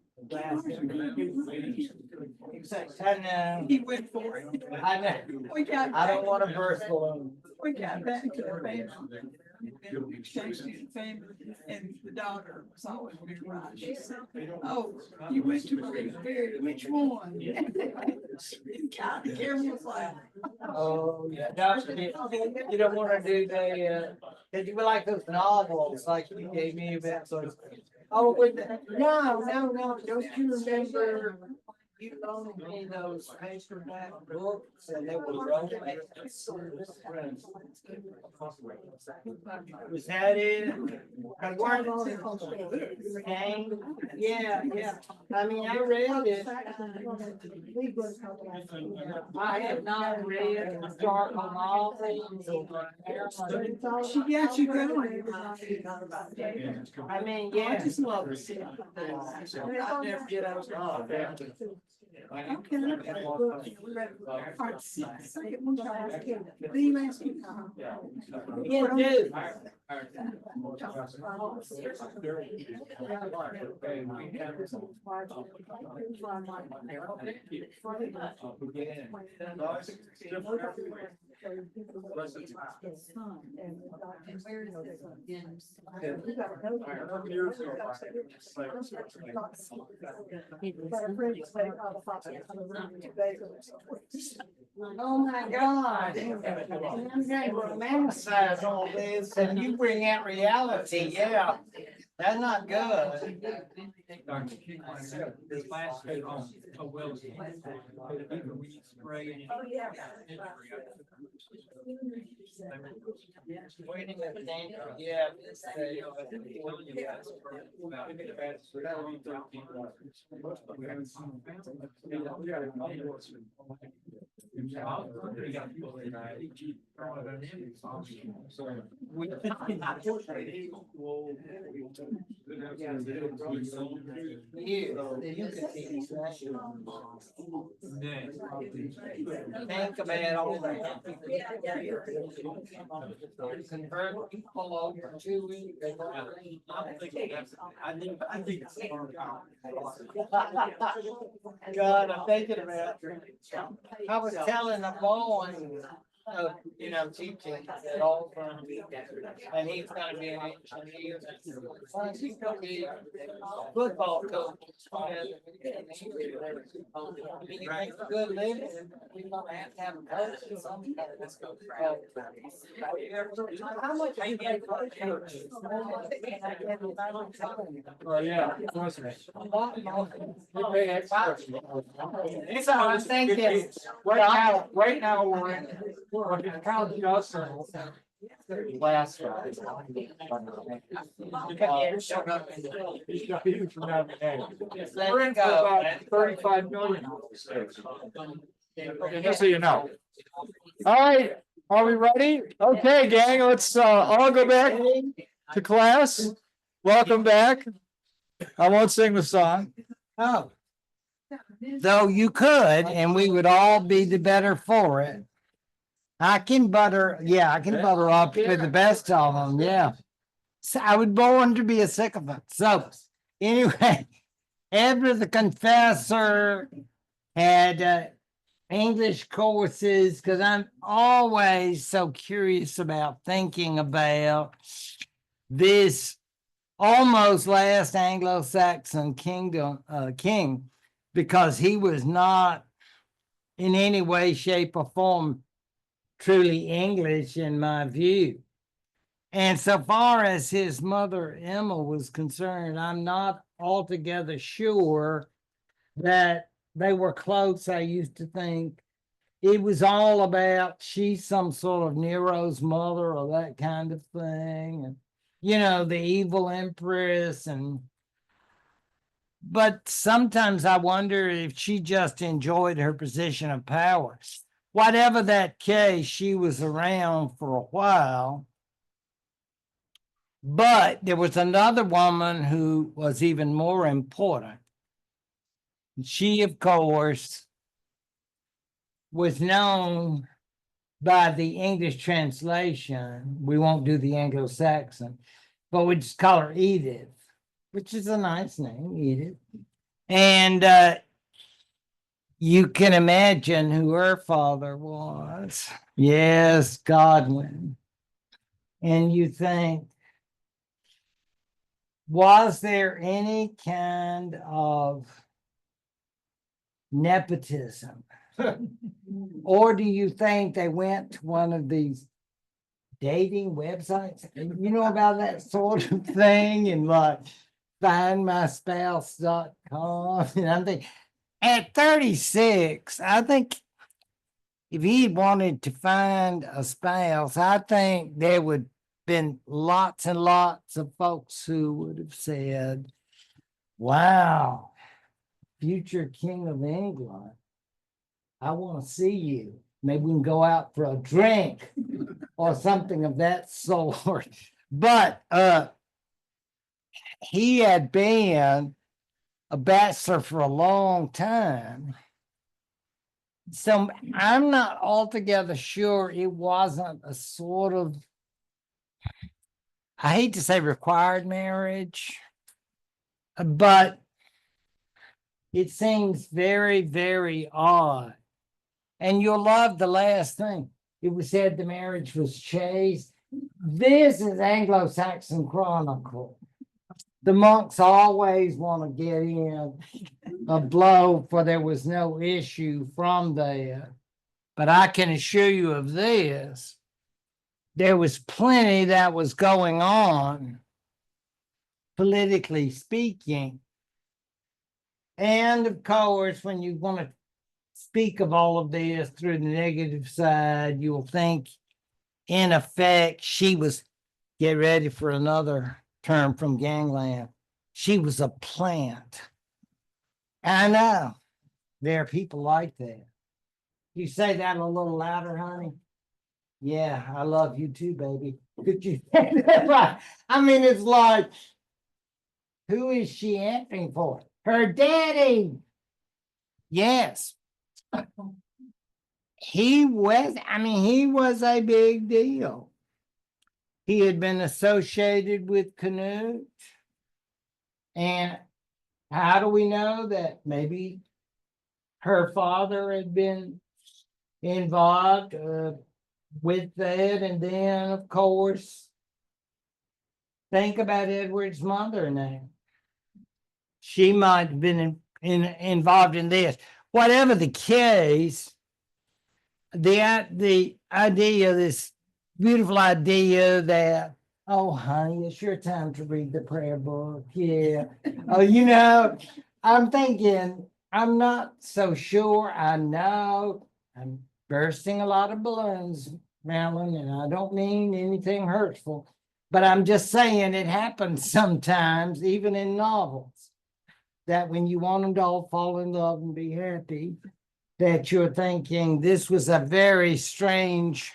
I know, He went for it. I know. We got. I don't want to burst balloon. We got back to the family. And we exchanged to the family, and the daughter was always very right. She said, "Oh, you went to where he was buried, which one?" And God, the camera was like. Oh, yeah, you don't want to do the, cause you were like those novels, like you gave me about those. Oh, no, don't you remember? You loaned me those paperback books and they were romance. Was that it? And yeah, I mean, I read it. I have not read historical novels. She got you going. I mean, I yeah. just love to see it. I never get over it. Okay. All right, second one. Do you ask me? Yeah, do. Oh my God. I'm going to romanticize all this and you bring out reality, yeah. That's not good. Dr. Kicklighter, this last bit on, well. Waiting at the danger, yeah. Think about all that. Convert people over to it. God, I'm thinking about. I was telling a boy, teaching at all from, and he's gonna be an engineer. He's gonna be a football coach. I mean, you make a good living, you're gonna have a coach or something. How much are you getting for a coach? Oh, yeah. A lot more. We pay extra. So I'm thinking, Right now, we're in county just last guy. We're in for about 35 million. Just so you know. All right, are we ready? Okay, gang, let's all go back to class. Welcome back. I won't sing the song. oh. Though you could, and we would all be the better for it. I can butter up to the best of them, yeah. So I was born to be a sycophant. So anyway, after the confessor had English courses, because I'm always so curious about thinking about this almost last Anglo-Saxon king, because he was not in any way, shape, or form truly English in my view. And so far as his mother Emma was concerned, I'm not altogether sure that they were close. I used to think it was all about she's some sort of Nero's mother or that kind of thing. And, the evil empress and But sometimes I wonder if she just enjoyed her position of power. Whatever that case, she was around for a while. But there was another woman who was even more important. She, of course, was known by the English translation. We won't do the Anglo-Saxon, but we just call her Edith, which is a nice name, Edith. And you can imagine who her father was. Yes, Godwin. And you think, was there any kind of nepotism? Or do you think they went to one of these dating websites? You know about that sort of thing, and like findmyspouse.com. And I'm thinking, at 36, I think if he wanted to find a spouse, I think there would been lots and lots of folks who would have said, wow, future king of England, I want to see you. Maybe we can go out for a drink or something of that sort. But he had been a bachelor for a long time. So I'm not altogether sure it wasn't a sort of, I hate to say required marriage, but it seems very, very odd. And you'll love the last thing. It was said the marriage was chaste. This is Anglo-Saxon Chronicle. The monks always want to get in a blow, for there was no issue from there. But I can assure you of this, there was plenty that was going on, politically speaking. And of course, when you want to speak of all of this through the negative side, you'll think, in effect, she was, get ready for another term from gangland, she was a plant. I know there are people like that. You say that a little louder, honey? Yeah, I love you too, baby. Could you say that right? I mean, it's like, who is she answering for? Her daddy. Yes. He was a big deal. He had been associated with Canute. And how do we know that? Maybe her father had been involved with that. And then, of course, think about Edward's mother now. She might have been involved in this. Whatever the case, the idea, this beautiful idea that, oh, honey, it's your time to read the prayer book. Yeah. Oh, I'm thinking, I'm not so sure. I know I'm bursting a lot of balloons, Marilyn, and I don't mean anything hurtful, but I'm just saying it happens sometimes, even in novels, that when you want them to all fall in love and be happy, that you're thinking this was a very strange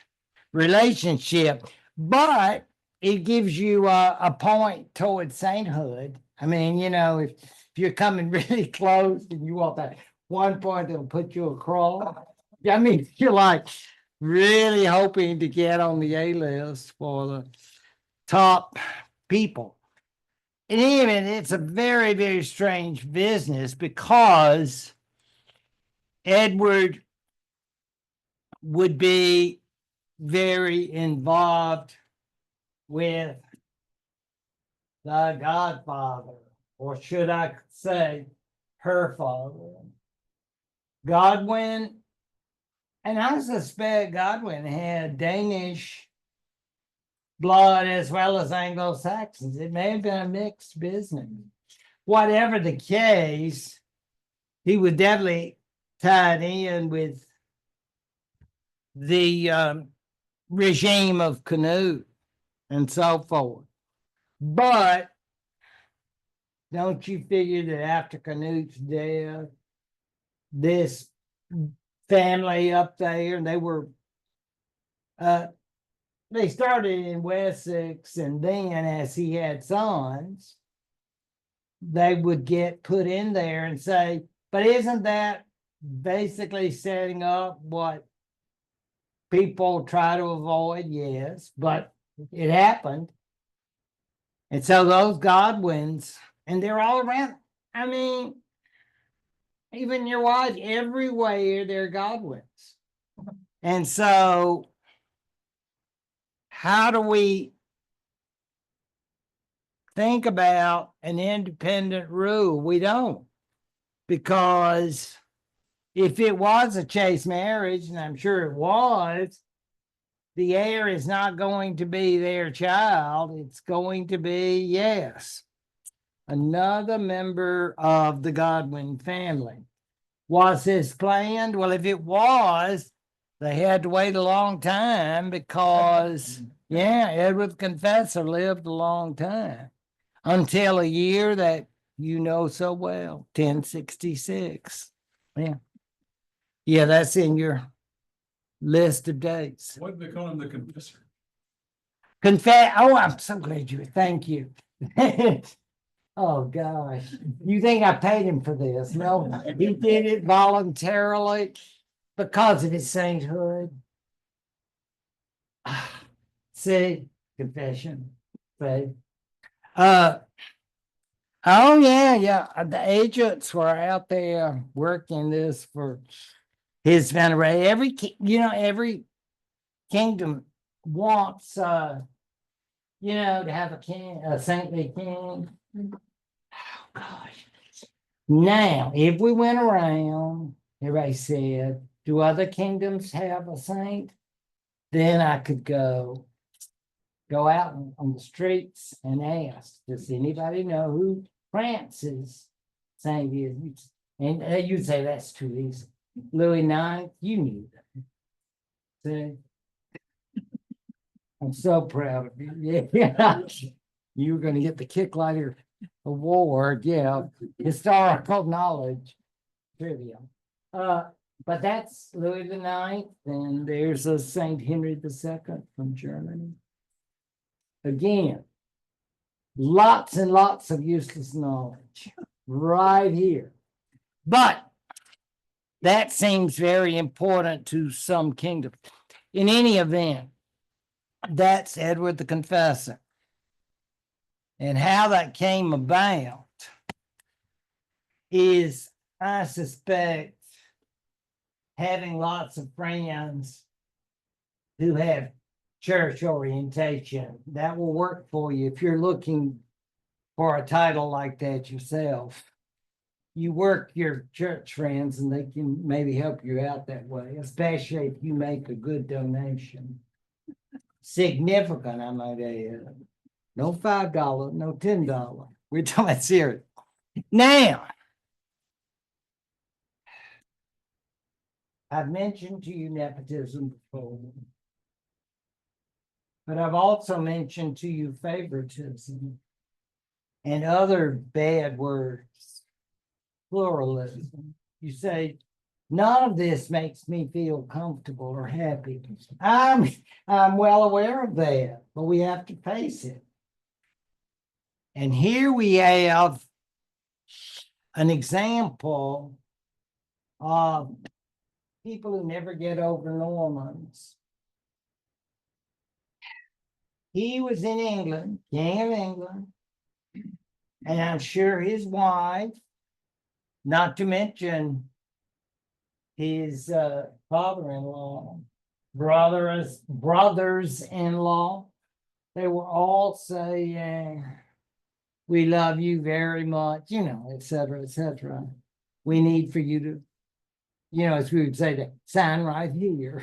relationship, but it gives you a point towards sainthood. I mean, if you're coming really close and you want that one point that'll put you across, I mean, you're like really hoping to get on the A list for the top people. And even it's a very, very strange business, because Edward would be very involved with the godfather, or should I say her father, Godwin. And I suspect Godwin had Danish blood as well as Anglo-Saxons. It may have been a mixed business. Whatever the case, he was definitely tied in with the regime of Canute and so forth. But don't you figure that after Canute's death, this family up there, they started in Wessex, and then as he had sons, they would get put in there and say, but isn't that basically setting up what people try to avoid? Yes, but it happened. And so those Godwins, and they're all around. I mean, even your wife, everywhere they're Godwins. And so, how do we think about an independent rule? We don't. Because if it was a chaste marriage, and I'm sure it was, the heir is not going to be their child. It's going to be, yes, another member of the Godwin family. Was this planned? Well, if it was, they had to wait a long time because, yeah, Edward the Confessor lived a long time until a year that you know so well, 1066. Yeah. Yeah, that's in your list of dates. What did they call him, the confessor? Oh, I'm so glad you. Thank you. Oh gosh, you think I paid him for this? No, he did it voluntarily because of his sainthood. See, confession, faith. Oh yeah. The agents were out there working this for his veneration. Every kingdom wants, to have a saintly king. Oh gosh. Now, if we went around, everybody said, do other kingdoms have a saint? Then I could go out on the streets and ask, does anybody know who France's saint is? And you'd say that's too easy. Louis IX, you knew that. See? I'm so proud of you. Yeah. You were going to get the Kicklighter award. Yeah. Historical knowledge. Trivia. But that's Louis IX, and there's a Saint Henry II from Germany. Again, lots and lots of useless knowledge right here. But that seems very important to some kingdoms. In any event, that's Edward the Confessor. And how that came about is, I suspect, having lots of friends who have church orientation. That will work for you if you're looking for a title like that yourself. You work your church friends and they can maybe help you out that way, especially if you make a good donation. Significant, I might add. No $5, no $10. We're talking about serious. Now, I've mentioned to you nepotism before, but I've also mentioned to you favoritism and other bad words, pluralism. You say, none of this makes me feel comfortable or happy. I'm well aware of that, but we have to face it. And here we have an example of people who never get over Normans. He was in England, King of England, and I'm sure his wife, not to mention his father-in-law, brothers-in-law, they were all saying, we love you very much, et cetera, et cetera. We need for you to, as we would say, to sign right here.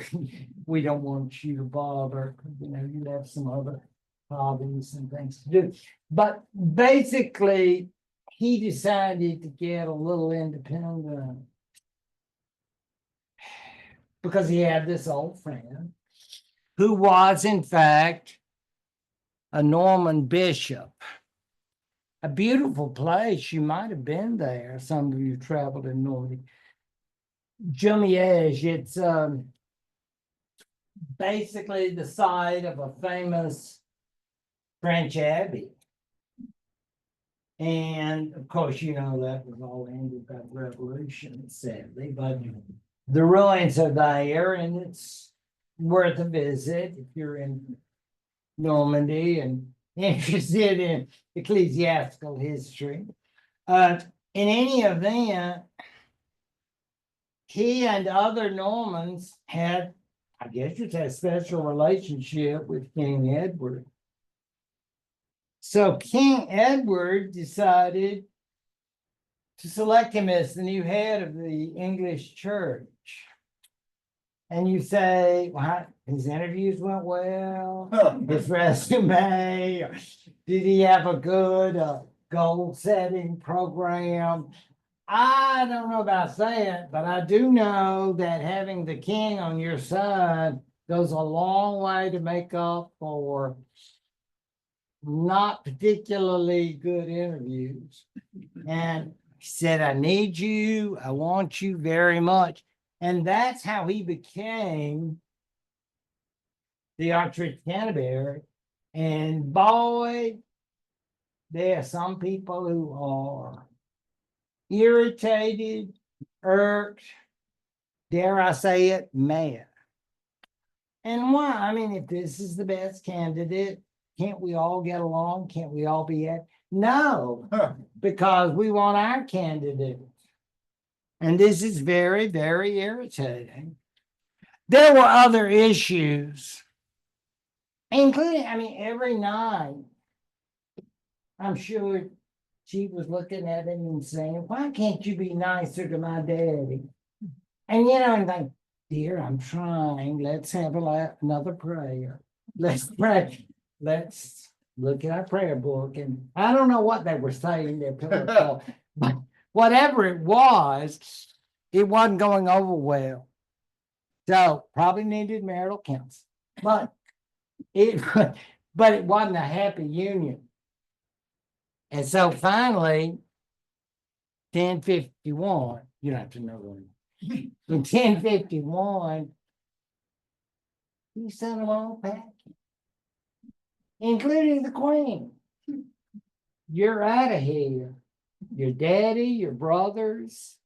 We don't want you to bother, you have some other hobbies and things to do. But basically, he decided to get a little independent because he had this old friend who was, in fact, a Norman bishop. a beautiful place. You might have been there. Some of you traveled in Normandy. Jumièges, it's basically the site of a famous French abbey. And of course, you know, that was all ended by the revolution, sadly, but the ruins are there and it's worth a visit if you're in Normandy and interested in ecclesiastical history. In any event, he and other Normans had, I guess you'd say, a special relationship with King Edward. So King Edward decided to select him as the new head of the English church. And you say, well, his interviews went well, his resume, did he have a good goal-setting program? I don't know about saying, but I do know that having the king on your side goes a long way to make up for not particularly good interviews. And he said, I need you, I want you very much. And that's how he became the Archbishop of Canterbury. And boy, there are some people who are irritated, irked, dare I say it, mad. And why? I mean, if this is the best candidate, can't we all get along? Can't we all be at? No, because we want our candidate. And this is very, very irritating. There were other issues, including, I mean, every night, I'm sure she was looking at him and saying, why can't you be nicer to my daddy? And you know, I'm like, dear, I'm trying. Let's have another prayer. Let's pray. Let's look at our prayer book. And I don't know what they were saying there, but whatever it wasn't going over well. So probably needed marital counsel. But it wasn't a happy union. And so finally, 1051, you don't have to know when. In 1051, he sent them all packing, including the queen. You're out of here. Your daddy, your brothers.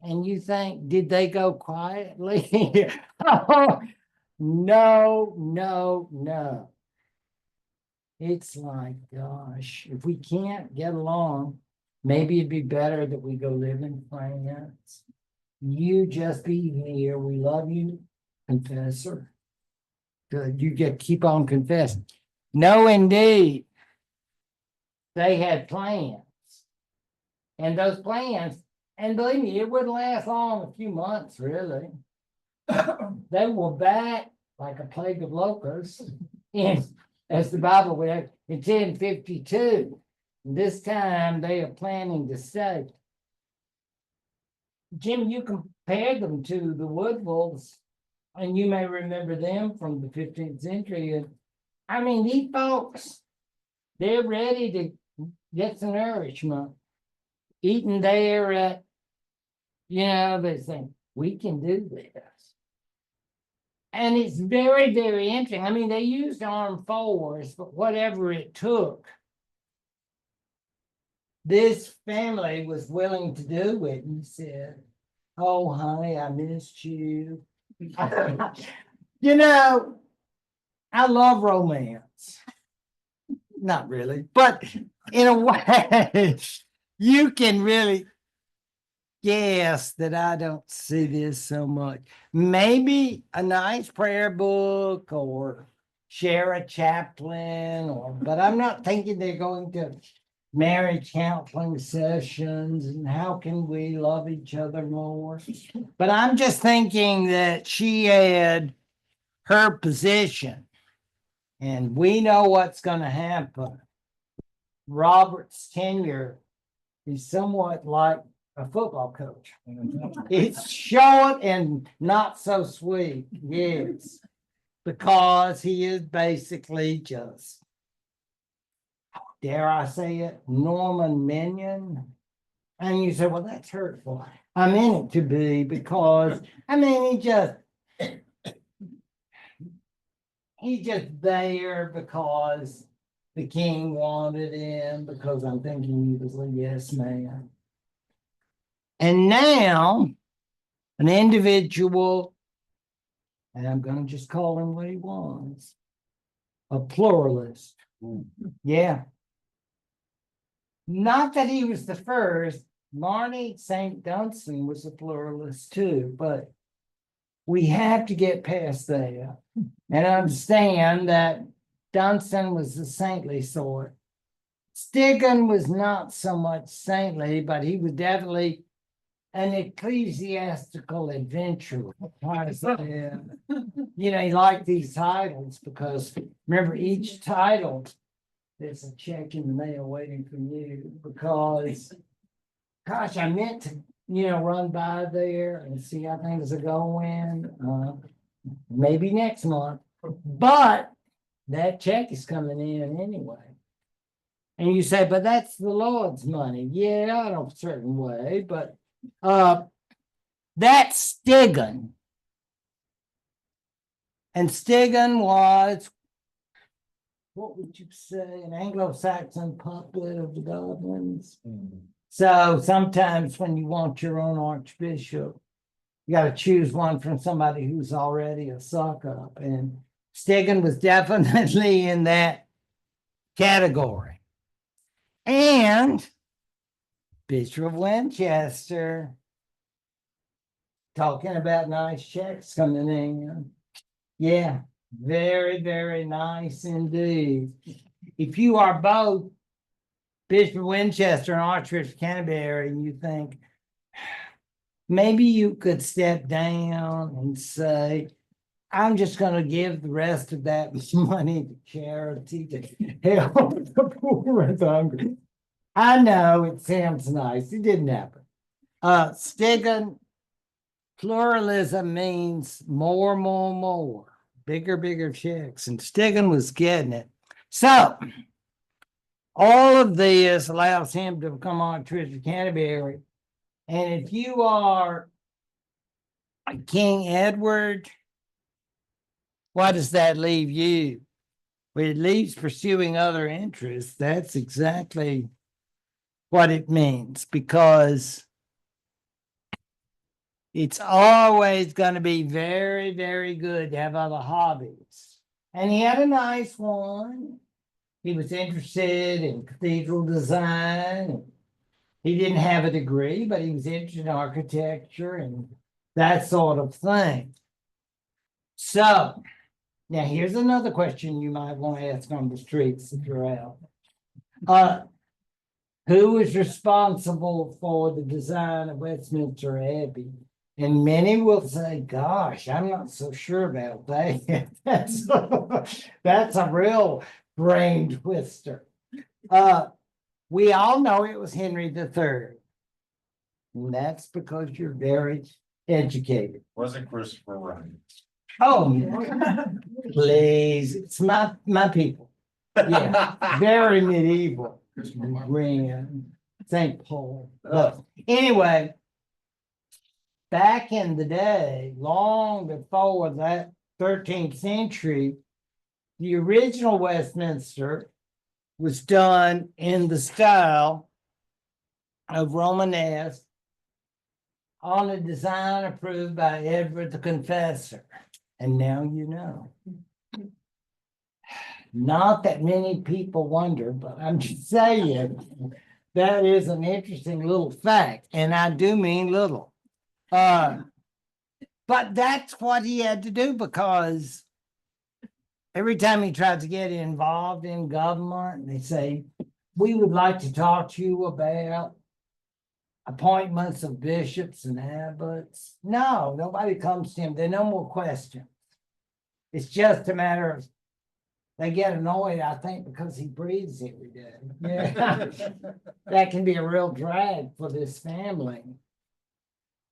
And you think, did they go quietly? Oh, no. It's like, gosh, if we can't get along, maybe it'd be better that we go live in France. You just be here. We love you, confessor. Good. You keep on confessing. No, indeed. They had plans. And those plans, and believe me, it wouldn't last long, a few months, really. They were back like a plague of locusts as the Bible would have, in 1052. This time they are planning to stay. Jim, you compared them to the Woodvilles, and you may remember them from the 15th century. And I mean, these folks, they're ready to get some nourishment. Eating there at, they think, we can do this. And it's very, very interesting. I mean, they used armed force, but whatever it took, this family was willing to do it. And said, oh, honey, I missed you. I love romance. Not really, but in a way, you can really guess that I don't see this so much. Maybe a nice prayer book or share a chaplain, but I'm not thinking they're going to marriage counseling sessions and how can we love each other more. But I'm just thinking that she had her position, and we know what's going to happen. Robert's tenure is somewhat like a football coach. It's short and not so sweet, yes, because he is basically just dare I say it, Norman minion. And you say, well, that's hurtful. I meant it to be because, I mean, he's just there because the king wanted him, because I'm thinking he was a yes man. And now, an individual, and I'm going to just call him what he was, a pluralist. Yeah. Not that he was the first. Marnie St. Dunstan was a pluralist too, but we have to get past that and understand that Dunstan was the saintly sort. Stiggon was not so much saintly, but he was definitely an ecclesiastical adventurer. You know, he liked these titles because remember, each title, there's a check in the mail waiting for you because, gosh, I meant to, run by there and see how things are going. Maybe next month, but that check is coming in anyway. And you say, but that's the Lord's money. Yeah, in a certain way, but that's Stiggon. And Stiggon was, what would you say, an Anglo-Saxon puppet of the goblins? So sometimes when you want your own archbishop, you got to choose one from somebody who's already a suck up. And Stiggon was definitely in that category. And Bishop of Winchester, talking about nice checks coming in. Yeah, very, very nice indeed. If you are both Bishop of Winchester and Archbishop of Canterbury, and you think, maybe you could step down and say, I'm just going to give the rest of that money to charity to help the poor and the hungry. I know it sounds nice. It didn't happen. Stiggon, pluralism means more, bigger checks. And Stiggon was getting it. So all of this allows him to become Archbishop of Canterbury. And if you are King Edward, what does that leave you? Well, it leaves pursuing other interests. That's exactly what it means, because it's always going to be very, very good to have other hobbies. And he had a nice one. He was interested in cathedral design. He didn't have a degree, but he was interested in architecture and that sort of thing. So, now here's another question you might want to ask on the streets if you're out. Who is responsible for the design of Westminster Abbey? And many will say, gosh, I'm not so sure about that. That's a real brain twister. We all know it was Henry III. And that's because you're very educated. Wasn't Christopher Wright? Oh, please, it's my people. Yeah, very medieval. St. Paul. But anyway, back in the day, long before that 13th century, the original Westminster was done in the style of Romanesque on a design approved by Edward the Confessor. And now you know. Not that many people wonder, but I'm just saying that is an interesting little fact. And I do mean little. But that's what he had to do, because every time he tried to get involved in government, they say, we would like to talk to you about appointments of bishops and abbots. No, nobody comes to him. There are no more questions. It's just a matter of, they get annoyed, I think, because he breathes every day. Yeah. That can be a real drag for this family.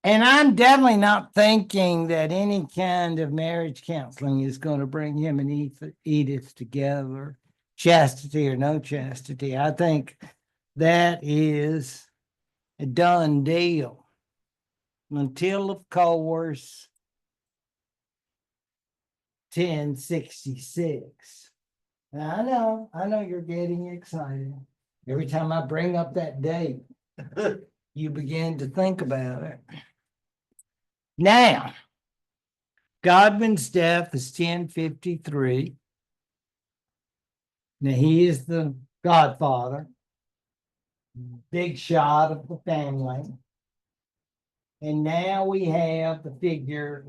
And I'm definitely not thinking that any kind of marriage counseling is going to bring him and Edith together. chastity or no chastity. I think that is a done deal. Until, of course, 1066. Now, I know you're getting excited. Every time I bring up that date, you begin to think about it. Now, Godwin's death is 1053. Now, he is the godfather, big shot of the family. And now we have the figure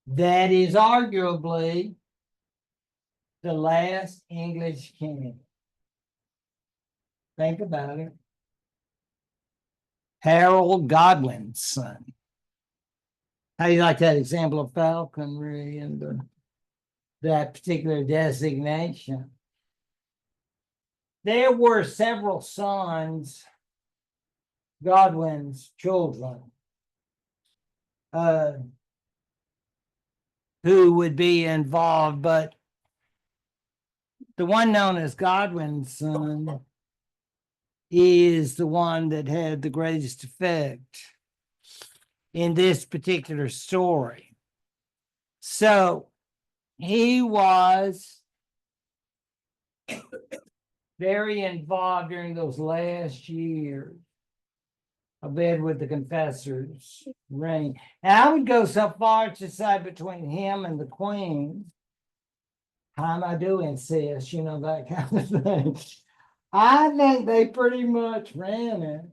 that is arguably the last English king. Think about it. Harold Godwin's son. How do you like that example of falconry and that particular designation? There were several sons, Godwin's children, who would be involved, but the one known as Godwin's son is the one that had the greatest effect in this particular story. So he was very involved during those last years of Edward the Confessor's reign. And I would go so far as to say between him and the Queen, how am I doing, sis? You know, that kind of thing. I think they pretty much ran it.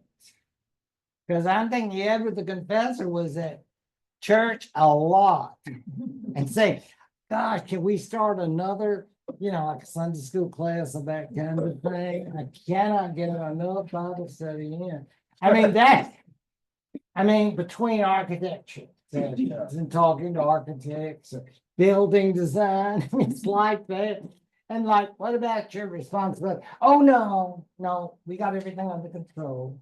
Because I'm thinking Edward the Confessor was at church a lot and say, gosh, can we start another, like a Sunday school class of that kind of thing? I cannot get enough Bible study in. Between architecture sessions and talking to architects or building design, it's like that. And like, what about your responsibility? Oh, no, we got everything under control.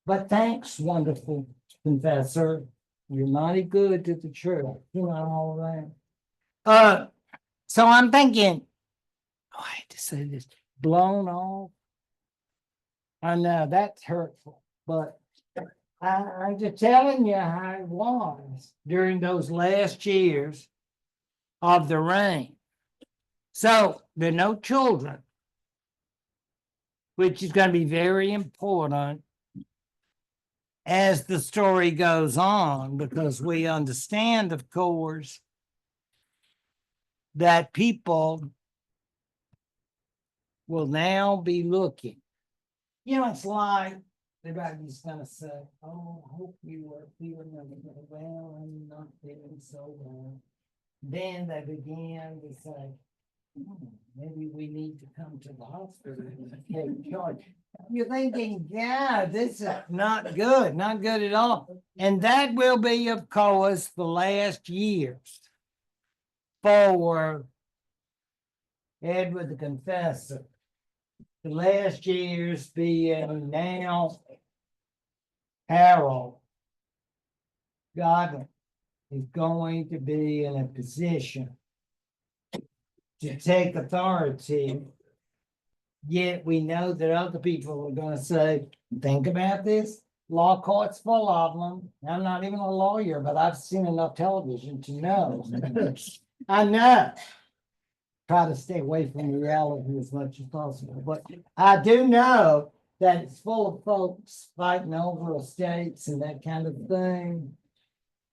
But thanks, wonderful confessor. You're mighty good to the church, all that. So I'm thinking, I hate to say this, blown off. I know that's hurtful, but I'm just telling you how it was during those last years of the reign. So there are no children, which is going to be very important as the story goes on, because we understand, of course, that people will now be looking. It's like everybody's going to say, oh, I hope you are feeling well and not feeling so well. Then they begin to say, maybe we need to come to the hospital and take charge. You're thinking, yeah, this is not good at all. And that will be, of course, the last years for Edward the Confessor. The last years being now Harold Godwin is going to be in a position to take authority. Yet we know that other people are going to say, think about this. Law court's full of them. I'm not even a lawyer, but I've seen enough television to know. I know. Try to stay away from reality as much as possible. But I do know that it's full of folks fighting over estates and that kind of thing.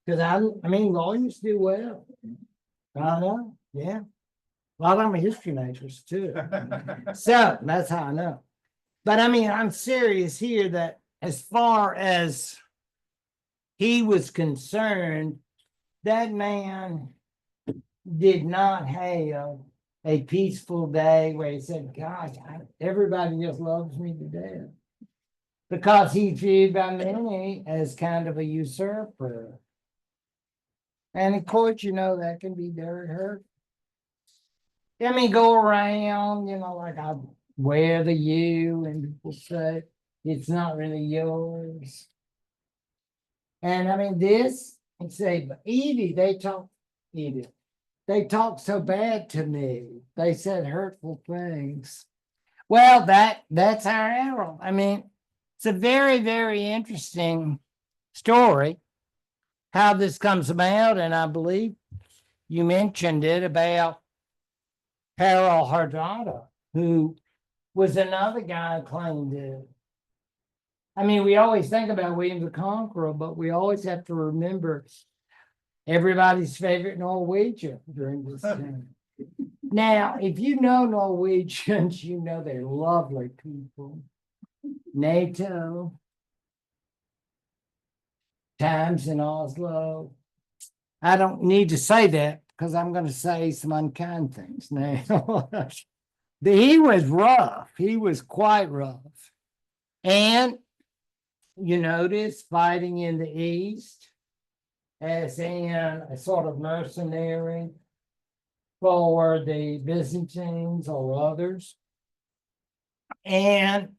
Because lawyers do well. I know, yeah. A lot of them are history majors too. So that's how I know. But I'm serious here that as far as he was concerned, that man did not have a peaceful day where he said, gosh, everybody just loves me to death. Because he's viewed by many as kind of a usurper. And of course, that can be very hurtful. Go around, like I wear the U and people say it's not really yours. And this, and say, but Edie, they talk, Edie, they talked so bad to me. They said hurtful things. Well, that's our Harold. I mean, it's a very, very interesting story how this comes about, and I believe you mentioned it about Harold Hardrada, who was another guy who claimed it. I mean, we always think about William the Conqueror, but we always have to remember everybody's favorite Norwegian during this time. Now, if you know Norwegians, you know they're lovely people. NATO, times in Oslo. I don't need to say that because I'm going to say some unkind things now. He was rough. He was quite rough. And you notice fighting in the East as in a sort of mercenary for the Byzantines or others. And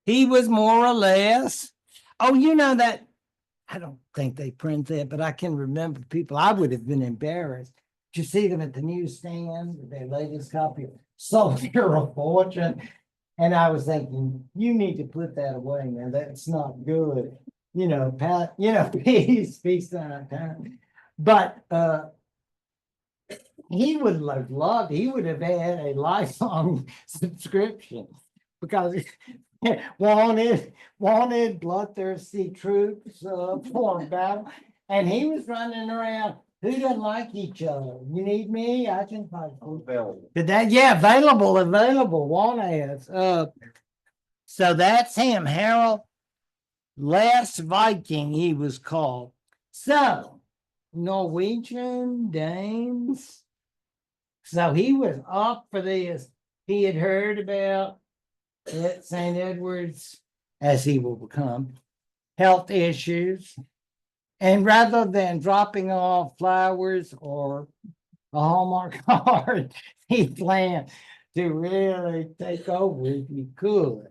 he was more or less, oh, you know that, I don't think they print that, but I can remember people, I would have been embarrassed to see them at the newsstand, their latest copy of Soldier of Fortune. And I was thinking, you need to put that away, man. That's not good. You know, peace, time. But he would have loved, he would have had a lifelong subscription because wanted bloodthirsty troops for battle. And he was running around. Who doesn't like each other? You need me? I can fight. Did that? Yeah, available. Want ads. So that's him, Harold Last Viking, he was called. So Norwegian, Danes. So he was up for this. He had heard about at St. Edward's, as he will become, health issues. And rather than dropping off flowers or a Hallmark card, he planned to really take over if he could.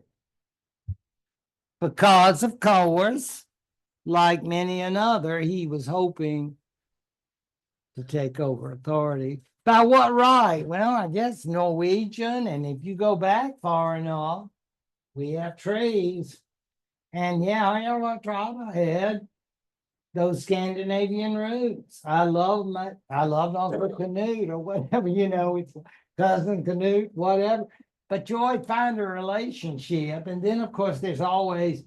Because, of course, like many another, he was hoping to take over authority. By what right? Well, I guess Norwegian, and if you go back far enough, we have trees. And yeah, I tried ahead those Scandinavian roots. I love Uncle Canute or whatever, it's cousin Canute, whatever. But you always find a relationship. And then, of course, there's always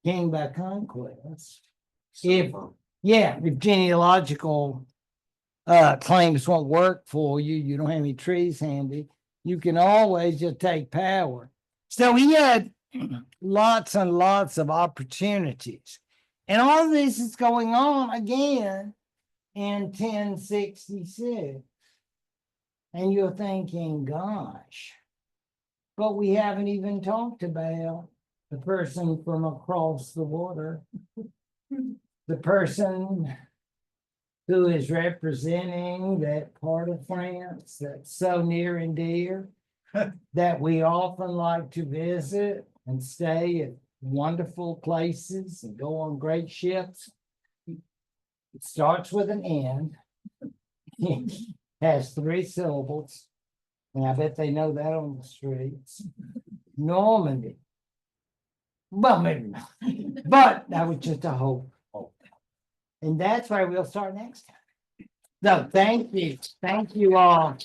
king by conquest. If genealogical claims won't work for you, you don't have any trees handy, you can always just take power. So he had lots and lots of opportunities. And all of this is going on again in 1066. And you're thinking, gosh, but we haven't even talked about the person from across the water, the person who is representing that part of France that's so near and dear that we often like to visit and stay at wonderful places and go on great ships. It starts with an N, has 3 syllables, and I bet they know that on the streets. Normandy. Well, maybe not, but that was just a hope. And that's where we'll start next time. So thank you all.